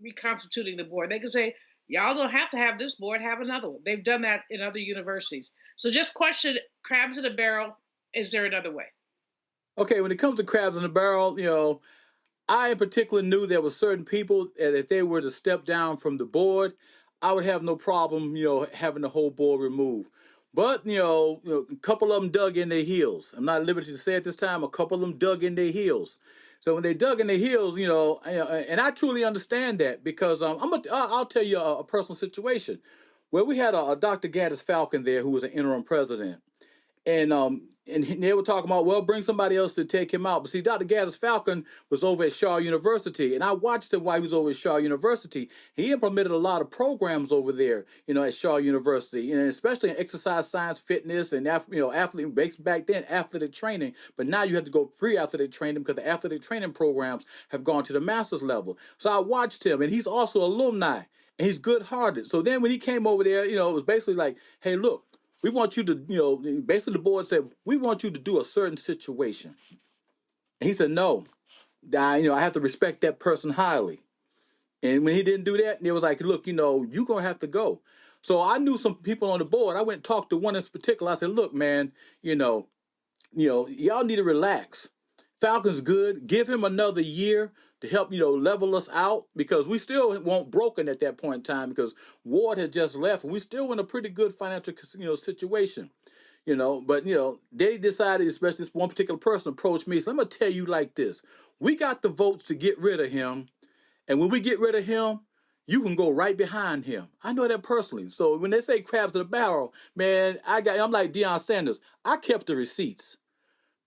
reconstituting the board. They could say, y'all don't have to have this board, have another one. They've done that in other universities. So just question, crabs in a barrel, is there another way? Okay, when it comes to crabs in a barrel, you know, I in particular knew there were certain people that if they were to step down from the board, I would have no problem, you know, having the whole board removed. But, you know, a couple of them dug in their heels. I'm not at liberty to say at this time, a couple of them dug in their heels. So when they dug in their heels, you know, and I truly understand that because I'll tell you a personal situation where we had a Dr. Gaddis Falcon there who was an interim president. And they were talking about, well, bring somebody else to take him out. But see, Dr. Gaddis Falcon was over at Shaw University, and I watched him while he was over at Shaw University. He implemented a lot of programs over there, you know, at Shaw University, and especially in exercise science, fitness, and athlete. Back then, athletic training. But now you have to go pre-athletic training because the athletic training programs have gone to the master's level. So I watched him, and he's also alumni, and he's good-hearted. So then when he came over there, you know, it was basically like, hey, look. We want you to, you know, basically the board said, we want you to do a certain situation. And he said, no, I have to respect that person highly. And when he didn't do that, it was like, look, you know, you're going to have to go. So I knew some people on the board. I went and talked to one in particular. I said, look, man, you know, y'all need to relax. Falcon's good. Give him another year to help, you know, level us out because we still weren't broken at that point in time because Ward had just left and we still in a pretty good financial, you know, situation, you know, but, you know, they decided, especially this one particular person approached me. So I'm going to tell you like this. We got the votes to get rid of him. And when we get rid of him, you can go right behind him. I know that personally. So when they say crabs in the barrel, man, I'm like Deion Sanders. I kept the receipts.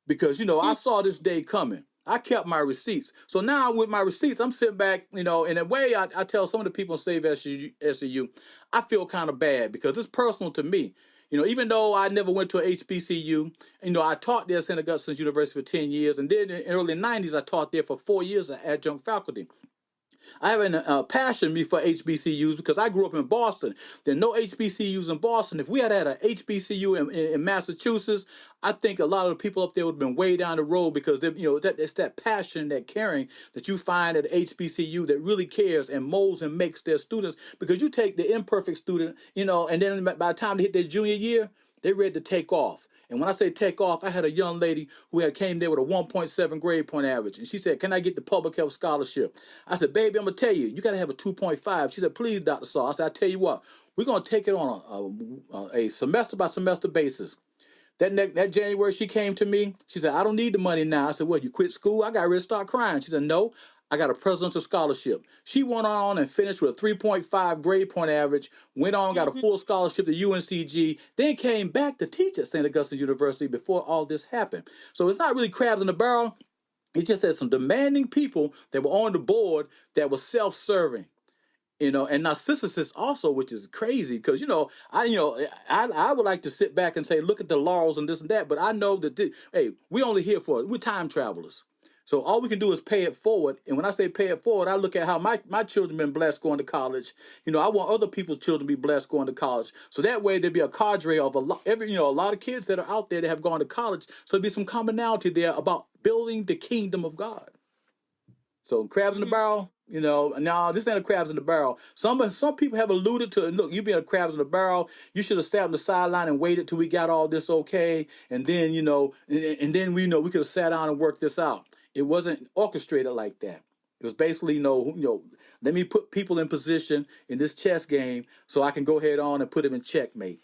Because, you know, I saw this day coming. I kept my receipts. So now with my receipts, I'm sitting back, in a way I tell some of the people in Save SEU, I feel kind of bad because it's personal to me. Even though I never went to a HBCU, I taught there at Saint Augustine University for 10 years. And then in the early 90s, I taught there for 4 years as adjunct faculty. I have a passion for HBCUs because I grew up in Boston. There are no HBCUs in Boston. If we had had an HBCU in Massachusetts, I think a lot of the people up there would have been way down the road because it's that passion, that caring that you find at HBCU that really cares and molds and makes their students. Because you take the imperfect student, and then by the time they hit their junior year, they're ready to take off. And when I say take off, I had a young lady who came there with a 1.7 grade point average. And she said, "Can I get the public health scholarship?" I said, "Baby, I'm going to tell you, you got to have a 2.5. She said, "Please, Dr. Saul." I said, "I tell you what, we're going to take it on a semester by semester basis." That January, she came to me. She said, "I don't need the money now." I said, "What, you quit school?" I got ready to start crying. She said, "No, I got a presidential scholarship." She went on and finished with a 3.5 grade point average, went on, got a full scholarship to UNCG, then came back to teach at St. Augustine University before all this happened. So it's not really crabs in the barrel. It's just that some demanding people that were on the board that were self-serving. And narcissists also, which is crazy because I would like to sit back and say, look at the laurels and this and that, but I know that hey, we only here for it. We're time travelers, so all we can do is pay it forward. And when I say pay it forward, I look at how my children been blessed going to college. I want other people's children to be blessed going to college, so that way there'd be a cadre of a lot of kids that are out there that have gone to college, so there'd be some commonality there about building the kingdom of God. So crabs in the barrel, no, this ain't a crabs in the barrel. Some people have alluded to, look, you being a crabs in the barrel, you should have sat on the sideline and waited till we got all this okay, and then and then we could have sat down and worked this out. It wasn't orchestrated like that. It was basically let me put people in position in this chess game so I can go ahead on and put them in checkmate.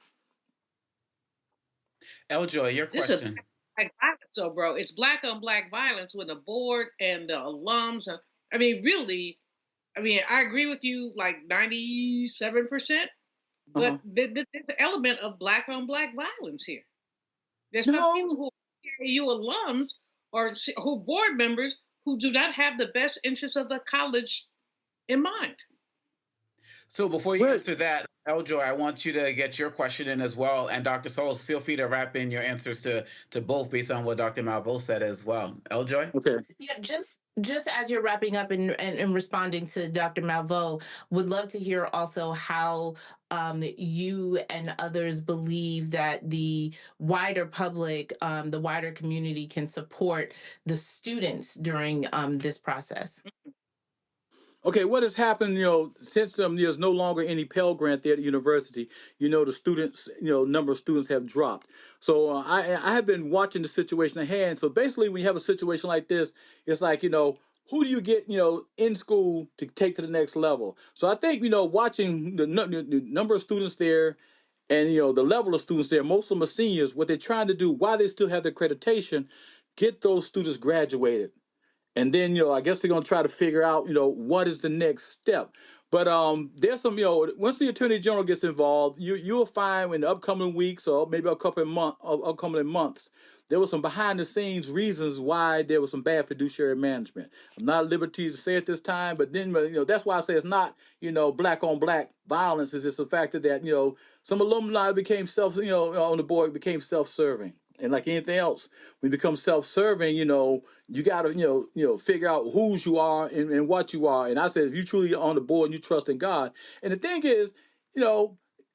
Eljoy, your question. Black violence, so bro, it's black on black violence with the board and the alums. Really, I agree with you like 97%, but there's an element of black on black violence here. There's some people who are TSU alums or who board members who do not have the best interests of the college in mind. So before you answer that, Eljoy, I want you to get your question in as well. And Dr. Solis, feel free to wrap in your answers to both based on what Dr. Malveaux said as well. Eljoy? Okay. Yeah, just as you're wrapping up and responding to Dr. Malveaux, would love to hear also how you and others believe that the wider public, the wider community can support the students during this process. Okay, what has happened, since there's no longer any Pell Grant there at the university, the students, number of students have dropped. So I have been watching the situation at hand. So basically, when you have a situation like this, it's like, who do you get, in school to take to the next level? So I think, watching the number of students there and, the level of students there, most of them are seniors, what they're trying to do while they still have their accreditation, get those students graduated. And then, I guess they're going to try to figure out, what is the next step. But there's some, once the Attorney General gets involved, you'll find in the upcoming weeks or maybe upcoming months, there was some behind the scenes reasons why there was some bad fiduciary management. I'm not at liberty to say it this time, but then, that's why I say it's not, black on black violence. It's just the fact that, some alumni became on the board became self-serving. And like anything else, when you become self-serving, you got to, figure out whose you are and what you are. And I said, if you truly are on the board and you trust in God. And the thing is,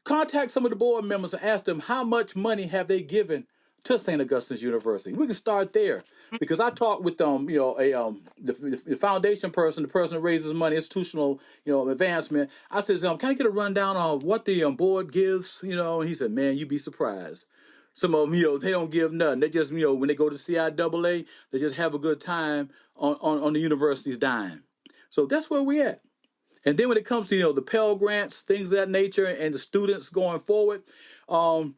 contact some of the board members and ask them how much money have they given to St. Augustine's University. We can start there because I talked with the foundation person, the person that raises money, institutional, advancement. I said, can I get a rundown on what the board gives? And he said, man, you'd be surprised. Some of them, they don't give nothing. They just, when they go to CIAA, they just have a good time on the university's dime. So that's where we at. And then when it comes to, the Pell Grants, things of that nature, and the students going forward, I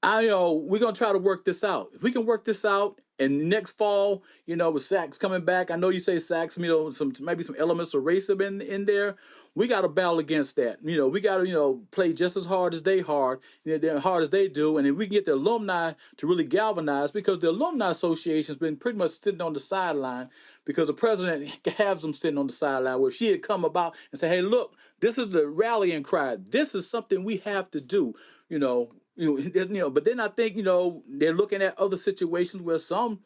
we're gonna try to work this out. If we can work this out, and next fall, with Sachs coming back, I know you say Sachs, maybe some elements of racism in there. We got to battle against that. We got to play just as hard as they hard as they do, and if we can get the alumni to really galvanize, because the alumni association has been pretty much sitting on the sideline, because the president has them sitting on the sideline. Where if she had come about and say, "Hey, look, this is a rallying cry. This is something we have to do," but then I think, they're looking at other situations where some,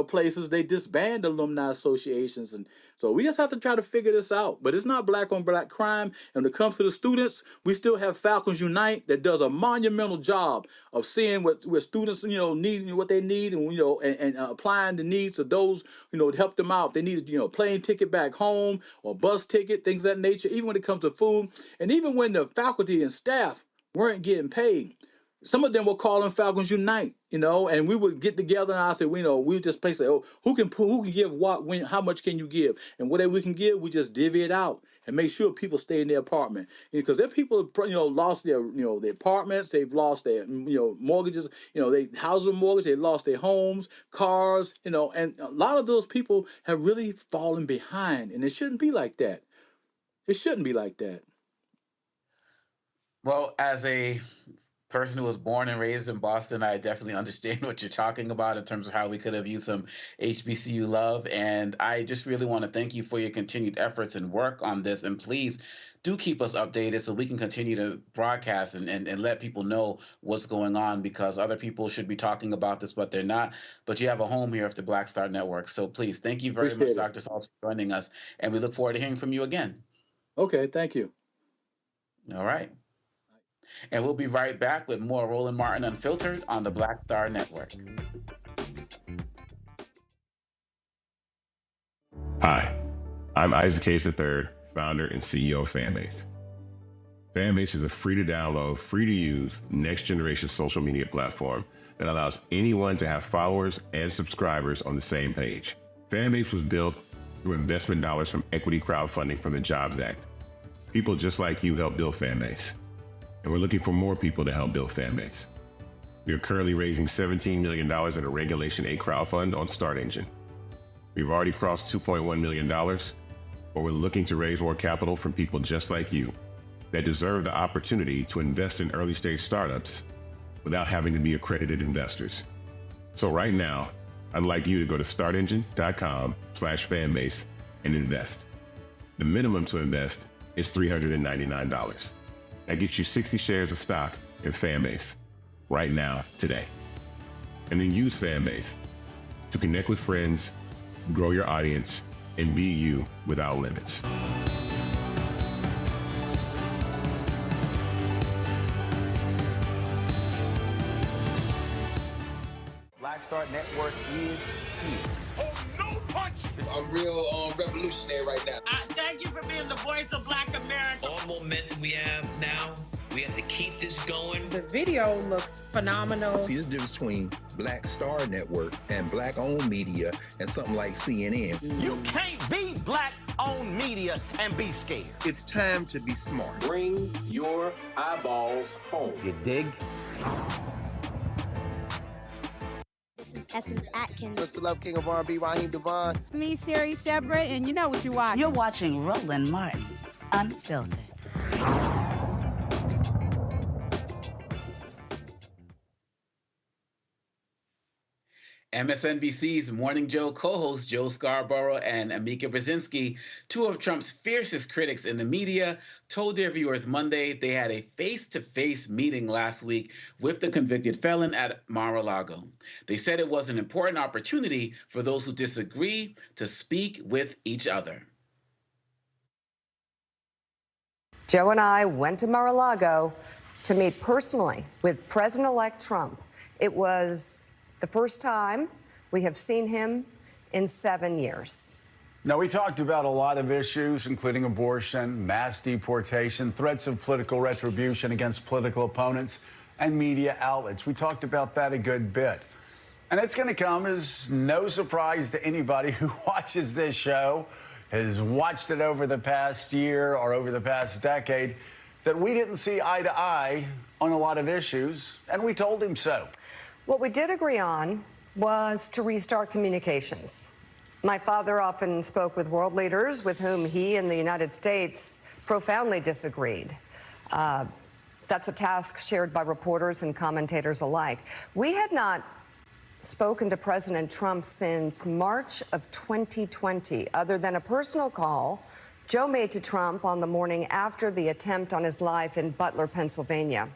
places they disband alumni associations. And so we just have to try to figure this out. But it's not black on black crime. And when it comes to the students, we still have Falcons Unite that does a monumental job of seeing what students, need, what they need, and applying the needs of those, to help them out. If they need a, plane ticket back home or bus ticket, things of that nature, even when it comes to food. And even when the faculty and staff weren't getting paid, some of them were calling Falcons Unite, and we would get together and I said, we would just say, who can give what, when, how much can you give? And whatever we can give, we just divvy it out and make sure people stay in their apartment. Because there people, lost their, their apartments, they've lost their, mortgages, they housing mortgage, they lost their homes, cars, and a lot of those people have really fallen behind, and it shouldn't be like that. It shouldn't be like that. Well, as a person who was born and raised in Boston, I definitely understand what you're talking about in terms of how we could have used some HBCU love. And I just really want to thank you for your continued efforts and work on this. And please do keep us updated so we can continue to broadcast and let people know what's going on, because other people should be talking about this, but they're not. But you have a home here at the Black Star Network. So please, thank you very much, Dr. Saltz, for joining us. And we look forward to hearing from you again. Okay, thank you. All right. And we'll be right back with more Roland Martin Unfiltered on the Black Star Network. Hi, I'm Isaac Hayes III, founder and CEO of Fanbase. Fanbase is a free-to-download, free-to-use, next-generation social media platform that allows anyone to have followers and subscribers on the same page. Fanbase was built through investment dollars from equity crowdfunding from the Jobs Act. People just like you helped build Fanbase. And we're looking for more people to help build Fanbase. We are currently raising $17 million in a Regulation A crowdfund on Start Engine. We've already crossed $2.1 million, but we're looking to raise more capital from people just like you that deserve the opportunity to invest in early stage startups without having to be accredited investors. So right now, I'd like you to go to startengine.com/fanbase and invest. The minimum to invest is $399. That gets you 60 shares of stock in Fanbase right now, today. And then use Fanbase to connect with friends, grow your audience, and be you without limits. Black Star Network is here. Oh, no punch! I'm real revolutionary right now. Thank you for being the voice of Black America. All momentum we have now, we have to keep this going. The video looks phenomenal. See, this difference between Black Star Network and black-owned media and something like CNN. You can't be black-owned media and be scared. It's time to be smart. Bring your eyeballs home. You dig? This is Essence Atkins. Mr. Love King of R&B, Raheem Devon. It's me, Sherry Shepard, and you know what you're watching. You're watching Roland Martin Unfiltered. MSNBC's Morning Joe co-host Joe Scarborough and Amika Brzezinski, two of Trump's fiercest critics in the media, told their viewers Monday they had a face-to-face meeting last week with the convicted felon at Mar-a-Lago. They said it was an important opportunity for those who disagree to speak with each other. Joe and I went to Mar-a-Lago to meet personally with President-elect Trump. It was the first time we have seen him in 7 years. Now, we talked about a lot of issues, including abortion, mass deportation, threats of political retribution against political opponents, and media outlets. We talked about that a good bit. And it's going to come as no surprise to anybody who watches this show, has watched it over the past year or over the past decade. that we didn't see eye to eye on a lot of issues, and we told him so. What we did agree on was to restart communications. My father often spoke with world leaders with whom he and the United States profoundly disagreed. That's a task shared by reporters and commentators alike. We had not spoken to President Trump since March of 2020, other than a personal call Joe made to Trump on the morning after the attempt on his life in Butler, Pennsylvania.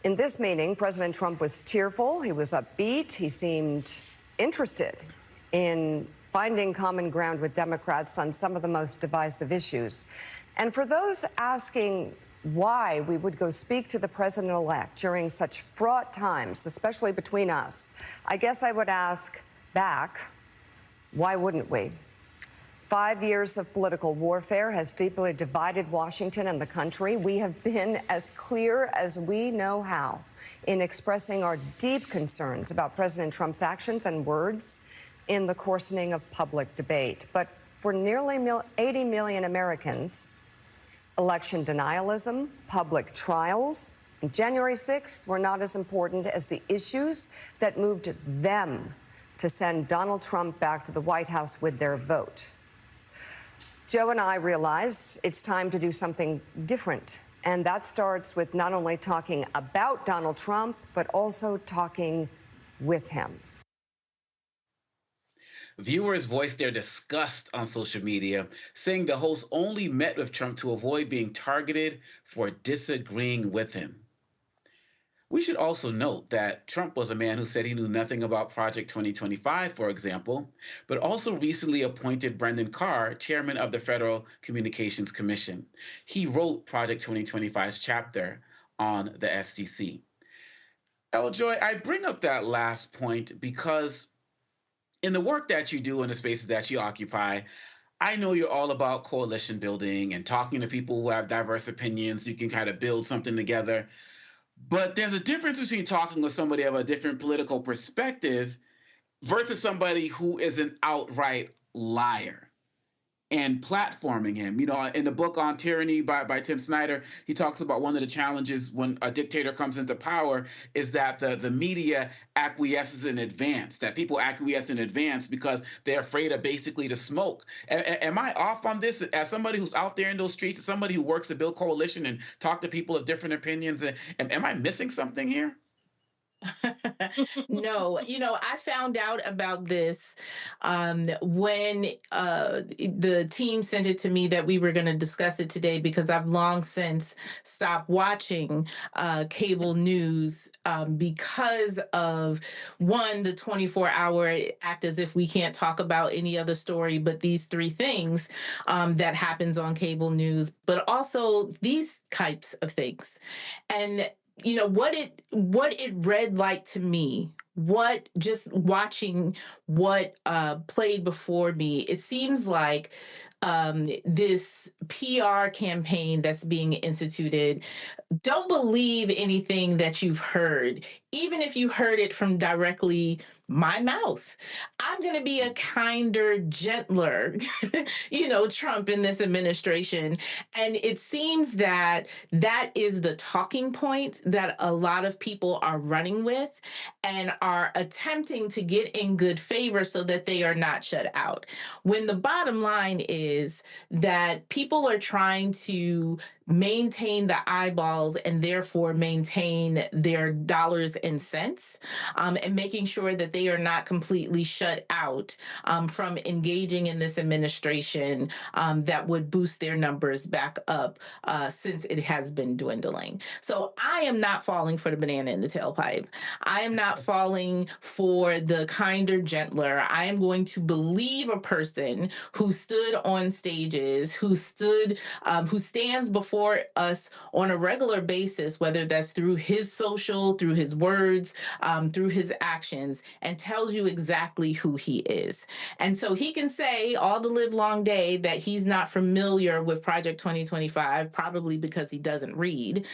In this meeting, President Trump was cheerful, he was upbeat, he seemed interested in finding common ground with Democrats on some of the most divisive issues. And for those asking why we would go speak to the president-elect during such fraught times, especially between us, I guess I would ask back, why wouldn't we? 5 years of political warfare has deeply divided Washington and the country. We have been as clear as we know how in expressing our deep concerns about President Trump's actions and words in the coarsening of public debate. But for nearly 80 million Americans, election denialism, public trials, and January 6th were not as important as the issues that moved them to send Donald Trump back to the White House with their vote. Joe and I realize it's time to do something different, and that starts with not only talking about Donald Trump, but also talking with him. Viewers voiced their disgust on social media, saying the host only met with Trump to avoid being targeted for disagreeing with him. We should also note that Trump was a man who said he knew nothing about Project 2025, for example, but also recently appointed Brandon Carr, chairman of the Federal Communications Commission. He wrote Project 2025's chapter on the FCC. Eljoy, I bring up that last point because in the work that you do in the spaces that you occupy, I know you're all about coalition building and talking to people who have diverse opinions. You can kind of build something together. But there's a difference between talking with somebody of a different political perspective versus somebody who is an outright liar and platforming him. You know, in the book on Tyranny by Tim Snyder, he talks about one of the challenges when a dictator comes into power is that the media acquiesces in advance, that people acquiesce in advance because they're afraid of basically the smoke. Am I off on this? As somebody who's out there in those streets, as somebody who works to build coalition and talk to people of different opinions, am I missing something here? No, I found out about this when the team sent it to me that we were going to discuss it today, because I've long since stopped watching cable news because of, one, the 24-hour act as if we can't talk about any other story but these three things that happens on cable news, but also these types of things. And what it read like to me, just watching what played before me, it seems like this PR campaign that's being instituted. Don't believe anything that you've heard, even if you heard it from directly my mouth. I'm going to be a kinder, gentler, Trump in this administration. And it seems that that is the talking point that a lot of people are running with and are attempting to get in good favor so that they are not shut out. When the bottom line is that people are trying to maintain the eyeballs and therefore maintain their dollars and cents, and making sure that they are not completely shut out from engaging in this administration that would boost their numbers back up since it has been dwindling. So I am not falling for the banana in the tailpipe. I am not falling for the kinder, gentler. I am going to believe a person who stood on stages, who stands before us on a regular basis, whether that's through his social, through his words, through his actions, and tells you exactly who he is. And so he can say all the live long day that he's not familiar with Project 2025, probably because he doesn't read.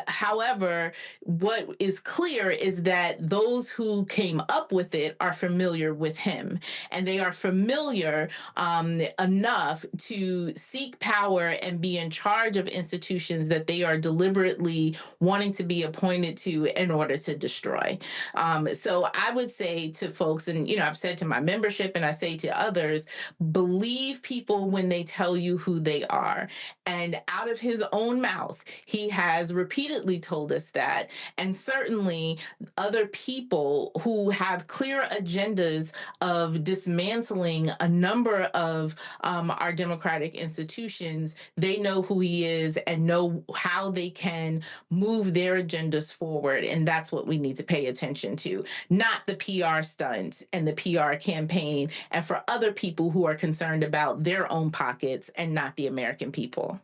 However, what is clear is that those who came up with it are familiar with him, and they are familiar enough to seek power and be in charge of institutions that they are deliberately wanting to be appointed to in order to destroy. So I would say to folks, and I've said to my membership and I say to others, believe people when they tell you who they are. And out of his own mouth, he has repeatedly told us that. And certainly other people who have clear agendas of dismantling a number of our democratic institutions, they know who he is and know how they can move their agendas forward. And that's what we need to pay attention to, not the PR stunt and the PR campaign, and for other people who are concerned about their own pockets and not the American people.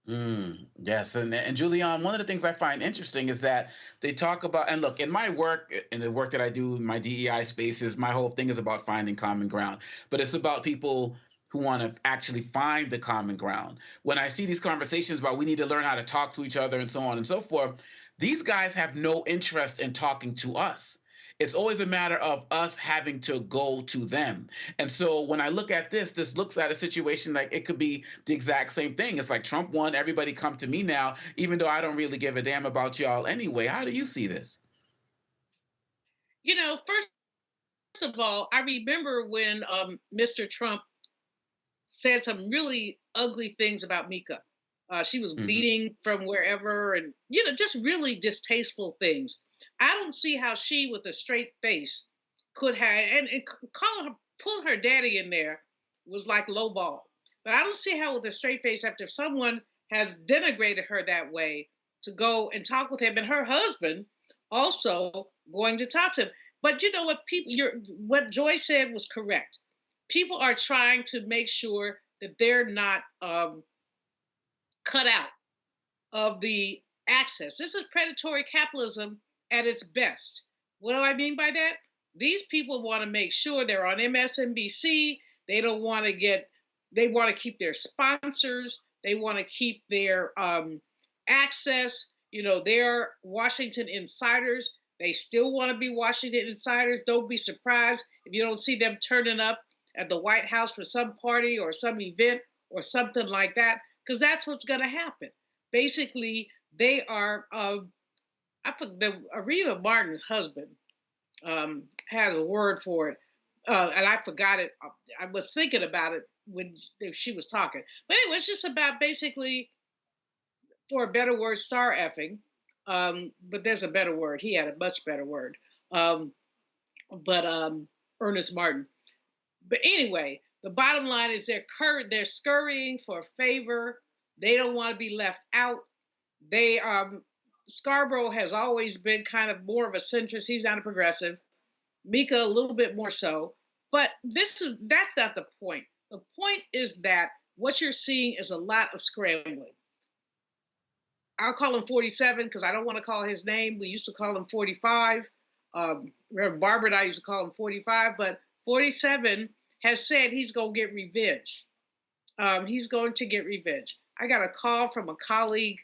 Yes, and Julian, one of the things I find interesting is that they talk about, and look, in my work, in the work that I do in my DEI spaces, my whole thing is about finding common ground, but it's about people who want to actually find the common ground. When I see these conversations about we need to learn how to talk to each other and so on and so forth, these guys have no interest in talking to us. It's always a matter of us having to go to them. And so when I look at this looks at a situation like it could be the exact same thing. It's like Trump won, everybody come to me now, even though I don't really give a damn about y'all anyway. How do you see this? First of all, I remember when Mr. Trump said some really ugly things about Mika. She was bleeding from wherever and, just really distasteful things. I don't see how she, with a straight face, could have, and pulling her daddy in there was like lowball. But I don't see how, with a straight face, after someone has denigrated her that way, to go and talk with him, and her husband also going to talk to him. But you know what, what Joy said was correct. People are trying to make sure that they're not cut out of the access. This is predatory capitalism at its best. What do I mean by that? These people want to make sure they're on MSNBC. They don't want to they want to keep their sponsors. They want to keep their access. They're Washington insiders. They still want to be Washington insiders. Don't be surprised if you don't see them turning up at the White House for some party or some event or something like that, because that's what's going to happen. Basically, they are, Aretha Martin's husband has a word for it, and I forgot it. I was thinking about it when she was talking. But anyway, it's just about basically, for a better word, star effing. But there's a better word. He had a much better word. Ernest Martin. But anyway, the bottom line is they're scurrying for favor. They don't want to be left out. Scarborough has always been kind of more of a centrist. He's not a progressive. Mika a little bit more so. But that's not the point. The point is that what you're seeing is a lot of scrambling. I'll call him 47 because I don't want to call his name. We used to call him 45. Reverend Barbara and I used to call him 45, but 47 has said he's going to get revenge. He's going to get revenge. I got a call from a colleague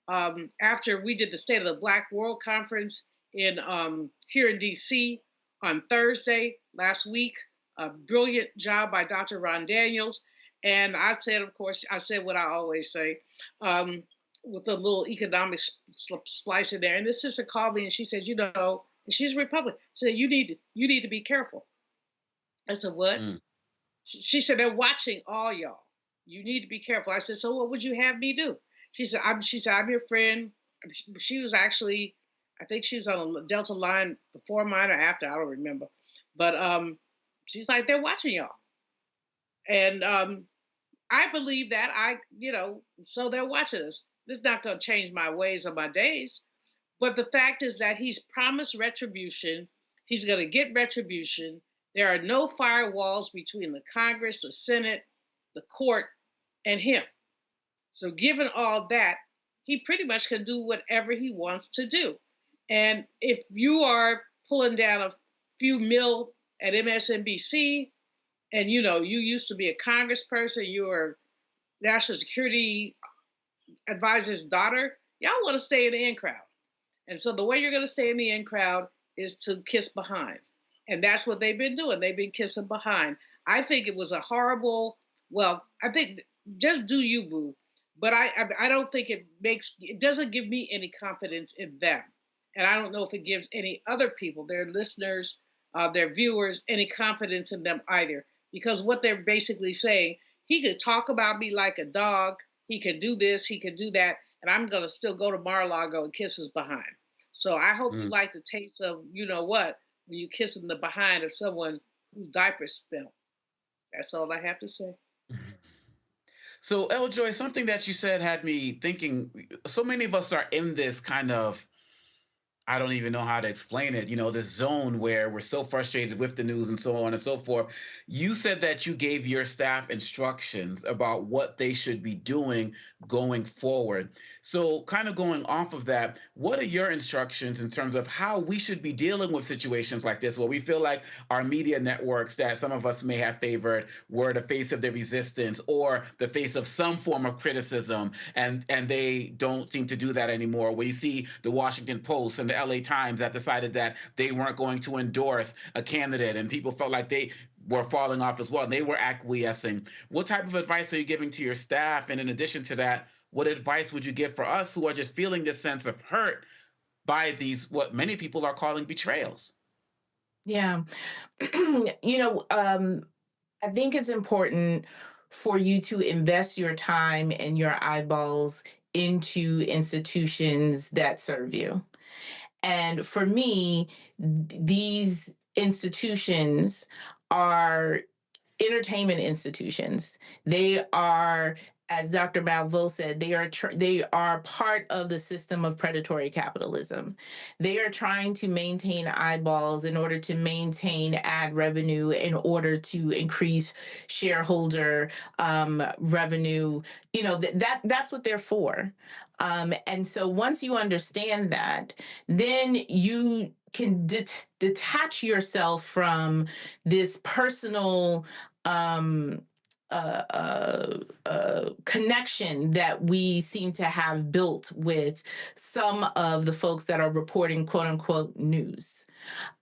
after we did the State of the Black World Conference here in D.C. on Thursday last week. A brilliant job by Dr. Ron Daniels. And I said, of course, what I always say, with a little economic splice in there. And this sister called me and she says, and she's a Republican. She said, you need to be careful. I said, what? She said, they're watching all y'all. You need to be careful. I said, so what would you have me do? She said, I'm your friend. She was actually, I think she was on a Delta line before mine or after, I don't remember. But she's like, they're watching y'all. And I believe that so they're watching us. This is not going to change my ways or my days. But the fact is that he's promised retribution. He's going to get retribution. There are no firewalls between the Congress, the Senate, the court, and him. So given all that, he pretty much can do whatever he wants to do. And if you are pulling down a few mil at MSNBC, and you used to be a congressperson, you were National Security Advisor's daughter, y'all want to stay in the in crowd. And so the way you're going to stay in the in crowd is to kiss behind. And that's what they've been doing. They've been kissing behind. I think it was a horrible, I think just do you, boo. but I don't think it doesn't give me any confidence in them, and I don't know if it gives any other people, their listeners, their viewers, any confidence in them either, because what they're basically saying, he could talk about me like a dog, he could do this, he could do that, and I'm gonna still go to Mar-a-Lago and kiss his behind. So I hope you like the taste of, you know what, when you kiss in the behind of someone whose diaper spilled. That's all I have to say. So, Eljoy, something that you said had me thinking. So many of us are in this kind of, I don't even know how to explain it, this zone where we're so frustrated with the news and so on and so forth. You said that you gave your staff instructions about what they should be doing going forward. So kind of going off of that, what are your instructions in terms of how we should be dealing with situations like this, where we feel like our media networks that some of us may have favored were the face of the resistance or the face of some form of criticism, and they don't seem to do that anymore? We see the Washington Post and the LA Times that decided that they weren't going to endorse a candidate, and people felt like they were falling off as well, and they were acquiescing. What type of advice are you giving to your staff? And in addition to that, what advice would you give for us who are just feeling this sense of hurt by these, what many people are calling betrayals? Yeah. I think it's important for you to invest your time and your eyeballs into institutions that serve you. And for me, these institutions are entertainment institutions. They are, as Dr. Malveaux said, they are part of the system of predatory capitalism. They are trying to maintain eyeballs in order to maintain ad revenue, in order to increase shareholder revenue. That's what they're for. And so once you understand that, then you can detach yourself from this personal connection that we seem to have built with some of the folks that are reporting quote unquote news.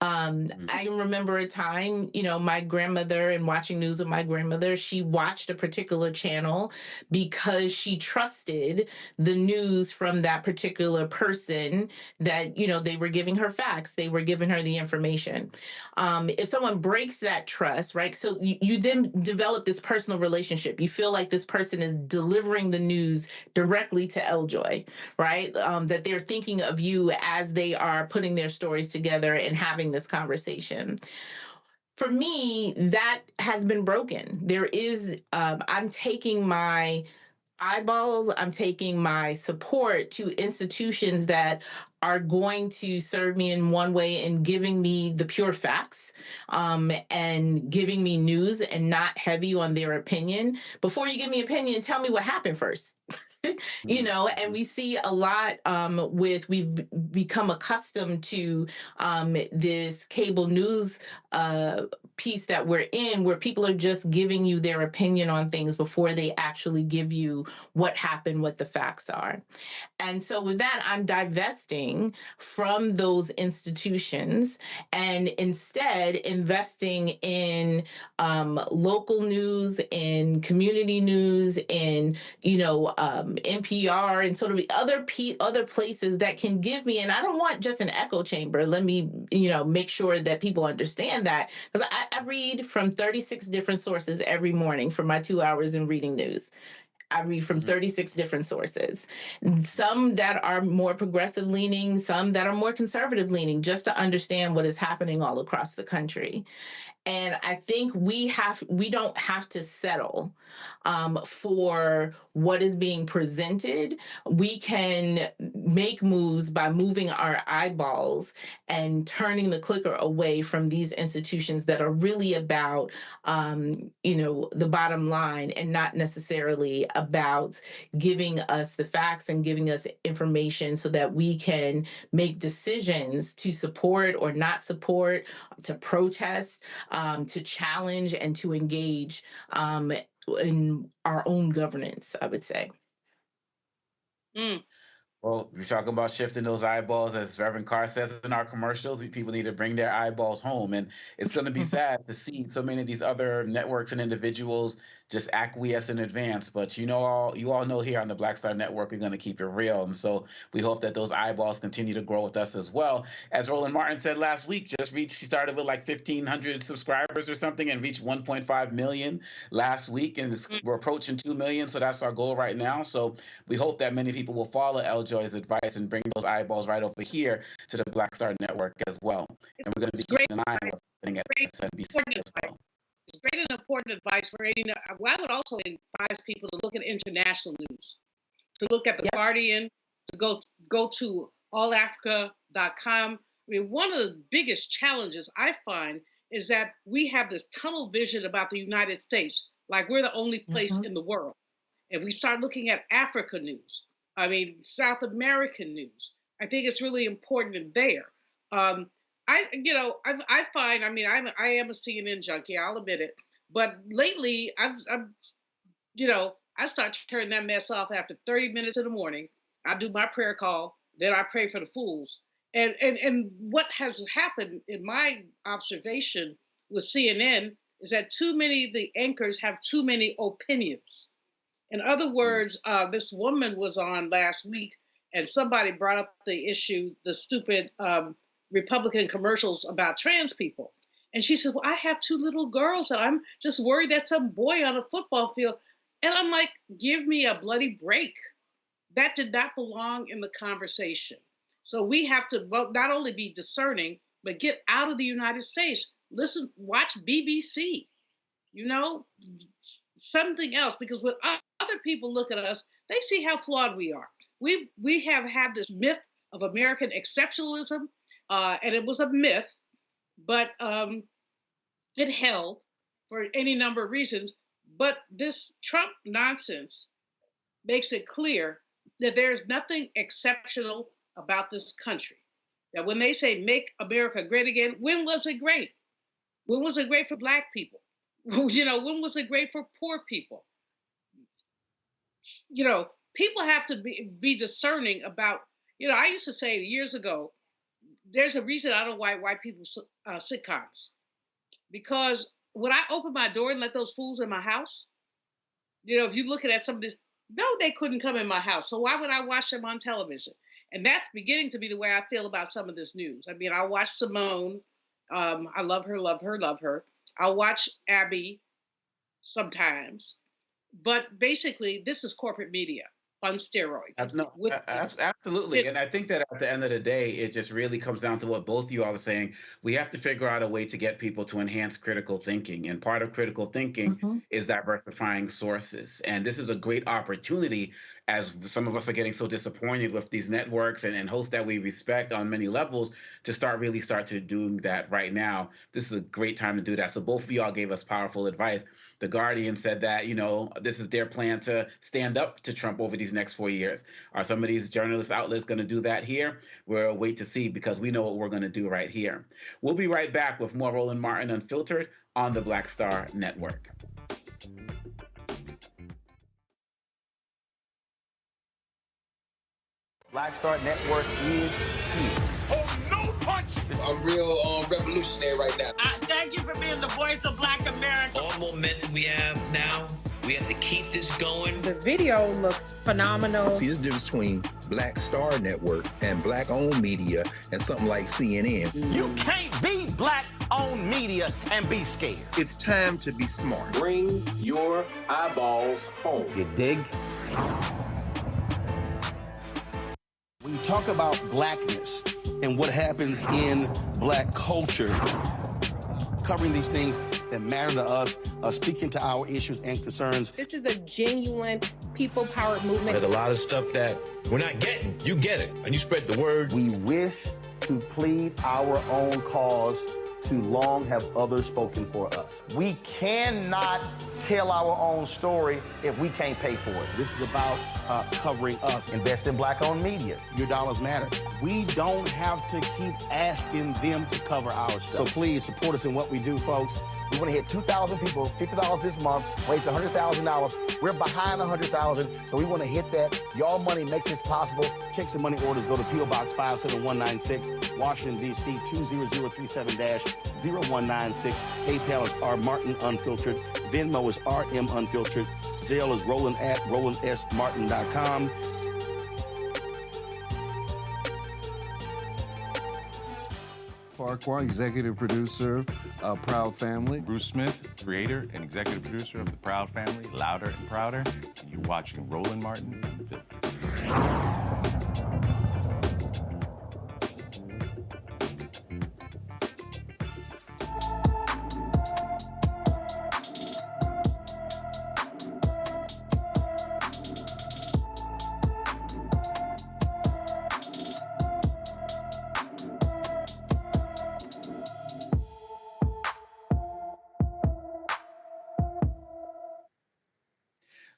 I remember a time, my grandmother, and watching news with my grandmother, she watched a particular channel because she trusted the news from that particular person that, they were giving her facts, they were giving her the information. If someone breaks that trust, right? So you then develop this personal relationship. You feel like this person is delivering the news directly to Eljoy, right? That they're thinking of you as they are putting their stories together and having this conversation. For me, that has been broken. There is, I'm taking my eyeballs, I'm taking my support to institutions that are going to serve me in one way and giving me the pure facts, and giving me news and not heavy on their opinion. Before you give me opinion, tell me what happened first. And we see a lot we've become accustomed to this cable news piece that we're in, where people are just giving you their opinion on things before they actually give you what happened, what the facts are. And so with that, I'm divesting from those institutions and instead investing in local news, in community news, in, NPR and sort of other places that can give me, and I don't want just an echo chamber. Let me, make sure that people understand that, because I read from 36 different sources every morning for my 2 hours in reading news. I read from 36 different sources, some that are more progressive leaning, some that are more conservative leaning, just to understand what is happening all across the country. And I think we don't have to settle for what is being presented. We can make moves by moving our eyeballs and turning the clicker away from these institutions that are really about, the bottom line, and not necessarily about giving us the facts and giving us information so that we can make decisions to support or not support, to protest, to challenge, and to engage in our own governance, I would say. Well, you're talking about shifting those eyeballs, as Reverend Carr says in our commercials. People need to bring their eyeballs home. And it's going to be sad to see so many of these other networks and individuals just acquiesce in advance. But you all know here on the Black Star Network, we're going to keep it real. And so we hope that those eyeballs continue to grow with us as well. As Roland Martin said last week, he started with like 1,500 subscribers or something and reached 1.5 million last week. And we're approaching 2 million. So that's our goal right now. So we hope that many people will follow L-Joy's advice and bring those eyeballs right over here to the Black Star Network as well. And we're going to be keeping an eye on what's happening at SNBC as well. It's great and important advice for any. Well, I would also advise people to look at international news, to look at The Guardian, to go to allafrica.com. I mean, one of the biggest challenges I find is that we have this tunnel vision about the United States, like we're the only place in the world. And we start looking at Africa news, I mean, South American news. I think it's really important in there. I find, I mean, I am a CNN junkie, I'll admit it. But lately, I start to turn that mess off after 30 minutes in the morning. I do my prayer call, then I pray for the fools. And what has happened in my observation with CNN is that too many of the anchors have too many opinions. In other words, this woman was on last week and somebody brought up the issue, the stupid Republican commercials about trans people. And she said, well, I have 2 little girls and I'm just worried that some boy on a football field. And I'm like, give me a bloody break. That did not belong in the conversation. So we have to not only be discerning, but get out of the United States. Listen, watch BBC, something else, because when other people look at us, they see how flawed we are. We have had this myth of American exceptionalism, and it was a myth, but it held for any number of reasons. But this Trump nonsense makes it clear that there is nothing exceptional about this country. That when they say make America great again, when was it great? When was it great for Black people? When was it great for poor people? People have to be discerning about, I used to say years ago, there's a reason I don't like white people sitcoms. Because when I open my door and let those fools in my house, if you're looking at some of this, no, they couldn't come in my house. So why would I watch them on television? And that's beginning to be the way I feel about some of this news. I mean, I watch Simone. I love her, love her, love her. I'll watch Abby sometimes. But basically, this is corporate media on steroids. Absolutely. And I think that at the end of the day, it just really comes down to what both you all are saying. We have to figure out a way to get people to enhance critical thinking. And part of critical thinking is diversifying sources. And this is a great opportunity, as some of us are getting so disappointed with these networks and hosts that we respect on many levels, to start to doing that right now. This is a great time to do that. So both of y'all gave us powerful advice. The Guardian said that, this is their plan to stand up to Trump over these next 4 years. Are some of these journalist outlets going to do that here? We'll wait to see, because we know what we're going to do right here. We'll be right back with more Roland Martin Unfiltered on the Black Star Network. Black Star Network is here. Oh, no punch! I'm real revolutionary right now. Thank you for being the voice of Black America. All momentum we have now, we have to keep this going. The video looks phenomenal. See, this difference between Black Star Network and Black-owned media and something like CNN. You can't be Black-owned media and be scared. It's time to be smart. Bring your eyeballs home. You dig? When you talk about Blackness and what happens in Black culture, covering these things that matter to us, speaking to our issues and concerns. This is a genuine people-powered movement. There's a lot of stuff that we're not getting. You get it, and you spread the word. We wish to plead our own cause. Too long have others spoken for us. We cannot tell our own story if we can't pay for it. This is about covering us. Invest in Black-owned media. Your dollars matter. We don't have to keep asking them to cover our stuff. So please support us in what we do, folks. We want to hit 2,000 people, $50 this month, raise $100,000 We're behind 100,000, so we want to hit that. Y'all money makes this possible. Checks and money orders go to P.O. Box 57196, Washington, D.C. 20037-0196. PayPal is R Martin Unfiltered. Venmo is RM Unfiltered. Zelle is Roland at RolandSMartin.com. Farquhar, executive producer of Proud Family. Bruce Smith, creator and executive producer of The Proud Family, Louder and Prouder. And you're watching Roland Martin Unfiltered.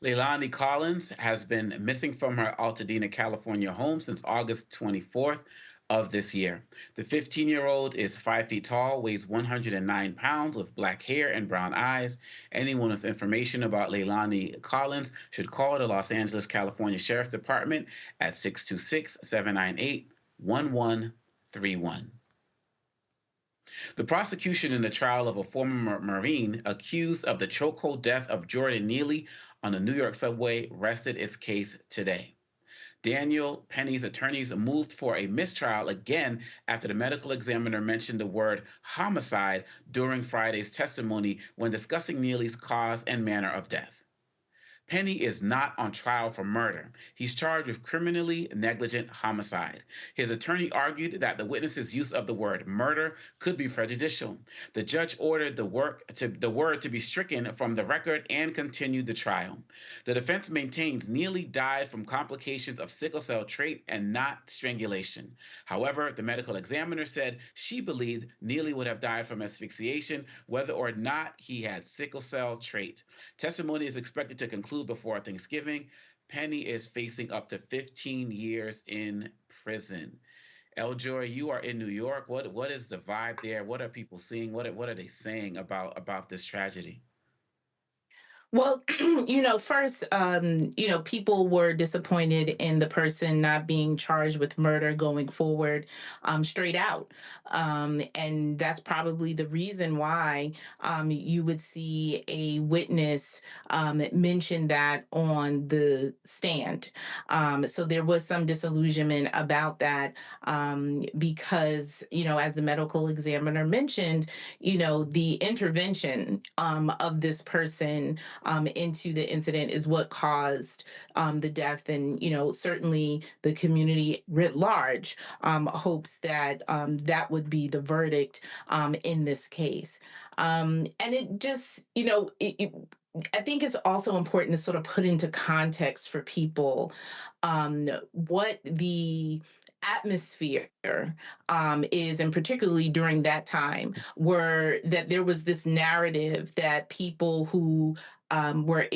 Leilani Collins has been missing from her Altadena, California home since August 24th of this year. The 15-year-old is 5 feet tall, weighs 109 pounds, with black hair and brown eyes. Anyone with information about Leilani Collins should call the Los Angeles, California Sheriff's Department at 626-798-1131. The prosecution in the trial of a former Marine accused of the chokehold death of Jordan Neely on the New York subway rested its case today. Daniel Penny's attorneys moved for a mistrial again after the medical examiner mentioned the word homicide during Friday's testimony when discussing Neely's cause and manner of death. Penny is not on trial for murder. He's charged with criminally negligent homicide. His attorney argued that the witness's use of the word murder could be prejudicial. The judge ordered the word to be stricken from the record and continued the trial. The defense maintains Neely died from complications of sickle cell trait and not strangulation. However, the medical examiner said she believed Neely would have died from asphyxiation, whether or not he had sickle cell trait. Testimony is expected to conclude before Thanksgiving. Penny is facing up to 15 years in prison. Eljoy, you are in New York. What is the vibe there? What are people seeing? What are they saying about this tragedy? Well, first, people were disappointed in the person not being charged with murder going forward straight out. And that's probably the reason why you would see a witness mention that on the stand. So there was some disillusionment about that because, as the medical examiner mentioned, the intervention of this person into the incident is what caused the death. And, certainly the community writ large hopes that that would be the verdict in this case. And it just, I think it's also important to sort of put into context for people what the atmosphere is, and particularly during that time, were that there was this narrative that people who are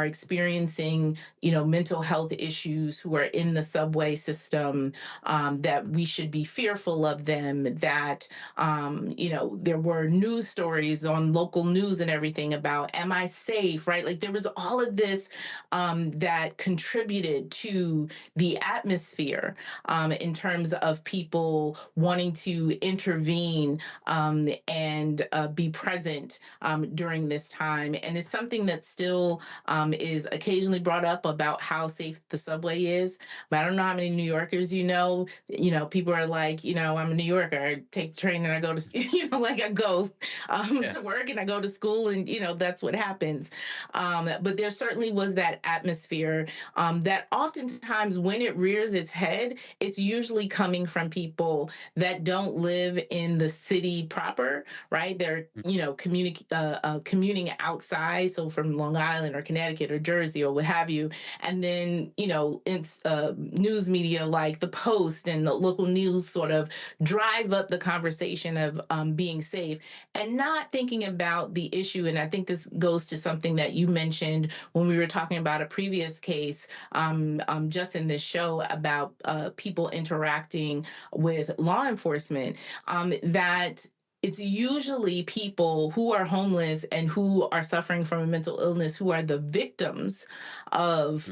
experiencing, mental health issues, who are in the subway system, that we should be fearful of them, that, there were news stories on local news and everything about, am I safe, right? Like there was all of this that contributed to the atmosphere in terms of people wanting to intervene and be present during this time. And it's something that still is occasionally brought up about how safe the subway is. But I don't know how many New Yorkers people are like, I'm a New Yorker. I take the train and I go to, I go to work and I go to school and, that's what happens. But there certainly was that atmosphere that oftentimes when it rears its head, it's usually coming from people that don't live in the city proper, right? They're, commuting outside. So from Long Island or Connecticut or Jersey or what have you. And then, it's news media like the Post and the local news sort of drive up the conversation of being safe and not thinking about the issue. And I think this goes to something that you mentioned when we were talking about a previous case just in this show about people interacting with law enforcement, that it's usually people who are homeless and who are suffering from a mental illness who are the victims of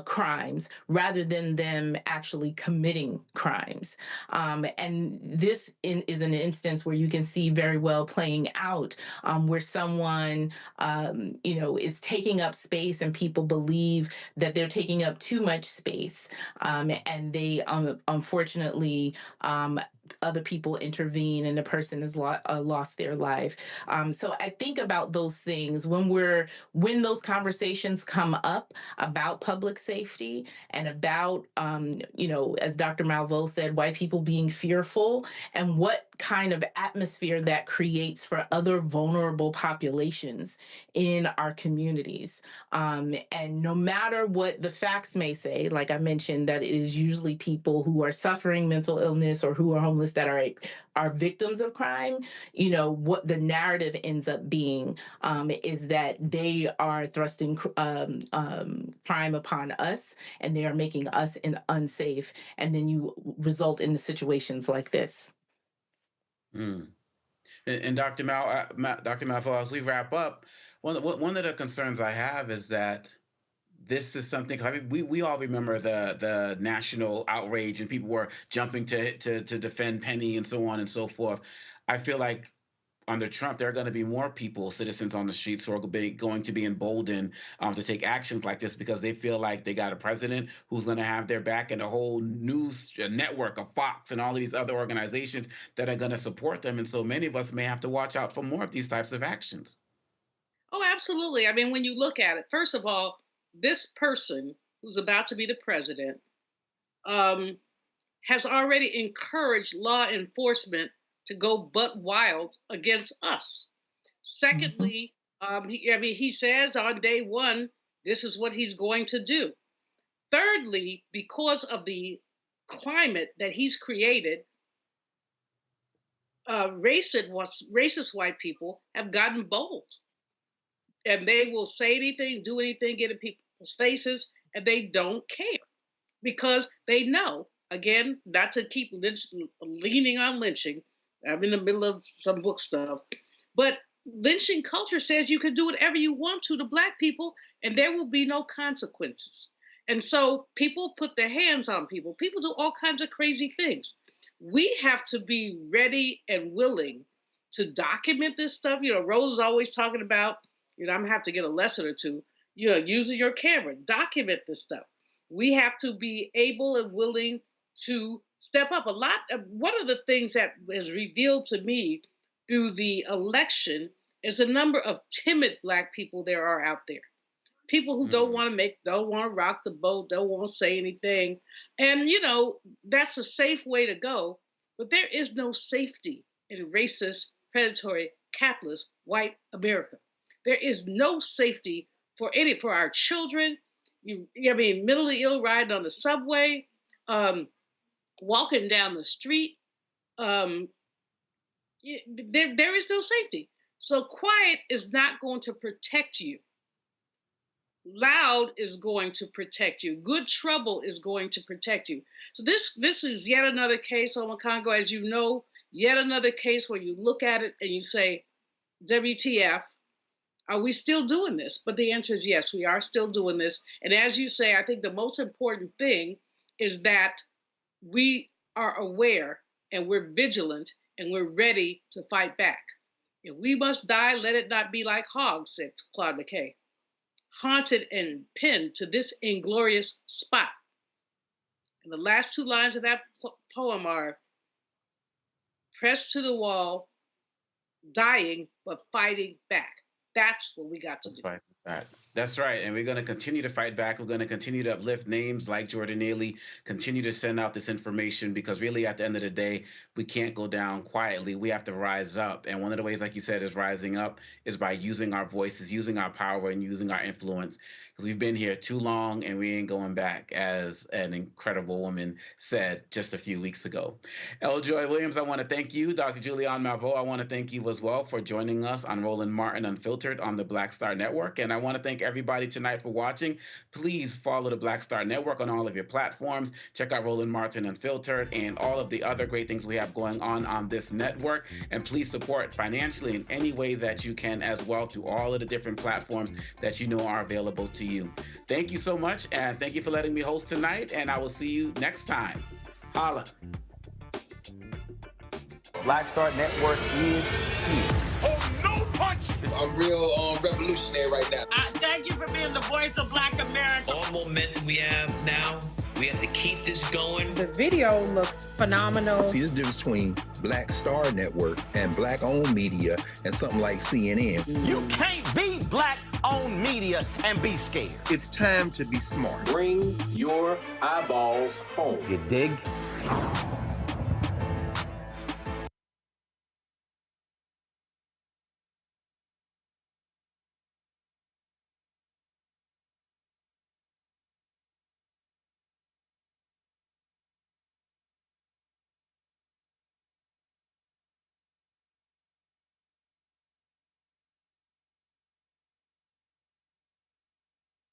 crimes rather than them actually committing crimes. And this is an instance where you can see very well playing out where someone, is taking up space and people believe that they're taking up too much space. And they unfortunately, other people intervene and the person has lost their life. So I think about those things when those conversations come up about public safety and about, as Dr. Malveaux said, white people being fearful and what kind of atmosphere that creates for other vulnerable populations in our communities. And no matter what the facts may say, like I mentioned, that it is usually people who are suffering mental illness or who are homeless that are victims of crime, what the narrative ends up being is that they are thrusting crime upon us and they are making us unsafe. And then you result in the situations like this. And Dr. Malveaux, as we wrap up, one of the concerns I have is that this is something. I mean, we all remember the national outrage and people were jumping to defend Penny and so on and so forth. I feel like under Trump, there are going to be more people, citizens on the streets, who are going to be emboldened to take actions like this because they feel like they got a president who's going to have their back and a whole news network of Fox and all of these other organizations that are going to support them. And so many of us may have to watch out for more of these types of actions. Oh, absolutely. I mean, when you look at it, first of all, this person who's about to be the president has already encouraged law enforcement to go butt wild against us. Secondly, he says on day one, this is what he's going to do. Thirdly, because of the climate that he's created, racist white people have gotten bold. And they will say anything, do anything, get in people's faces, and they don't care because they know, again, not to keep leaning on lynching. I'm in the middle of some book stuff, but lynching culture says you can do whatever you want to Black people, and there will be no consequences. And so people put their hands on people. People do all kinds of crazy things. We have to be ready and willing to document this stuff. Roland's always talking about, I'm gonna have to get a lesson or two, using your camera, document this stuff. We have to be able and willing to step up. One of the things that has revealed to me through the election is the number of timid Black people there are out there. People who don't want to rock the boat, don't want to say anything. And, that's a safe way to go. But there is no safety in racist, predatory, capitalist, white America. There is no safety for our children. Mentally ill riding on the subway, walking down the street. There is no safety. So quiet is not going to protect you. Loud is going to protect you. Good trouble is going to protect you. So this is yet another case, Omakongo, as you know, yet another case where you look at it and you say, WTF, are we still doing this? But the answer is yes, we are still doing this. And as you say, I think the most important thing is that we are aware and we're vigilant and we're ready to fight back. If we must die, let it not be like hogs, said Claude McKay. Haunted and pinned to this inglorious spot. And the last two lines of that poem are, pressed to the wall, dying, but fighting back. That's what we got to do. Fight back. That's right. And we're going to continue to fight back. We're going to continue to uplift names like Jordan Neely, continue to send out this information, because really at the end of the day, we can't go down quietly. We have to rise up. And one of the ways, like you said, is rising up is by using our voices, using our power, and using our influence. because we've been here too long and we ain't going back, as an incredible woman said just a few weeks ago. L. Joy Williams, I want to thank you. Dr. Julianne Malveaux, I want to thank you as well for joining us on Roland Martin Unfiltered on the Black Star Network. And I want to thank everybody tonight for watching. Please follow the Black Star Network on all of your platforms. Check out Roland Martin Unfiltered and all of the other great things we have going on this network. And please support financially in any way that you can as well through all of the different platforms that you know are available to you. Thank you so much, and thank you for letting me host tonight, and I will see you next time. Holla. Black Star Network is here. Oh, no punch! I'm real revolutionary right now. Thank you for being the voice of Black America. All momentum we have now, we have to keep this going. The video looks phenomenal. See, this difference between Black Star Network and Black-owned media and something like CNN. You can't be Black-owned media and be scared. It's time to be smart. Bring your eyeballs home. You dig?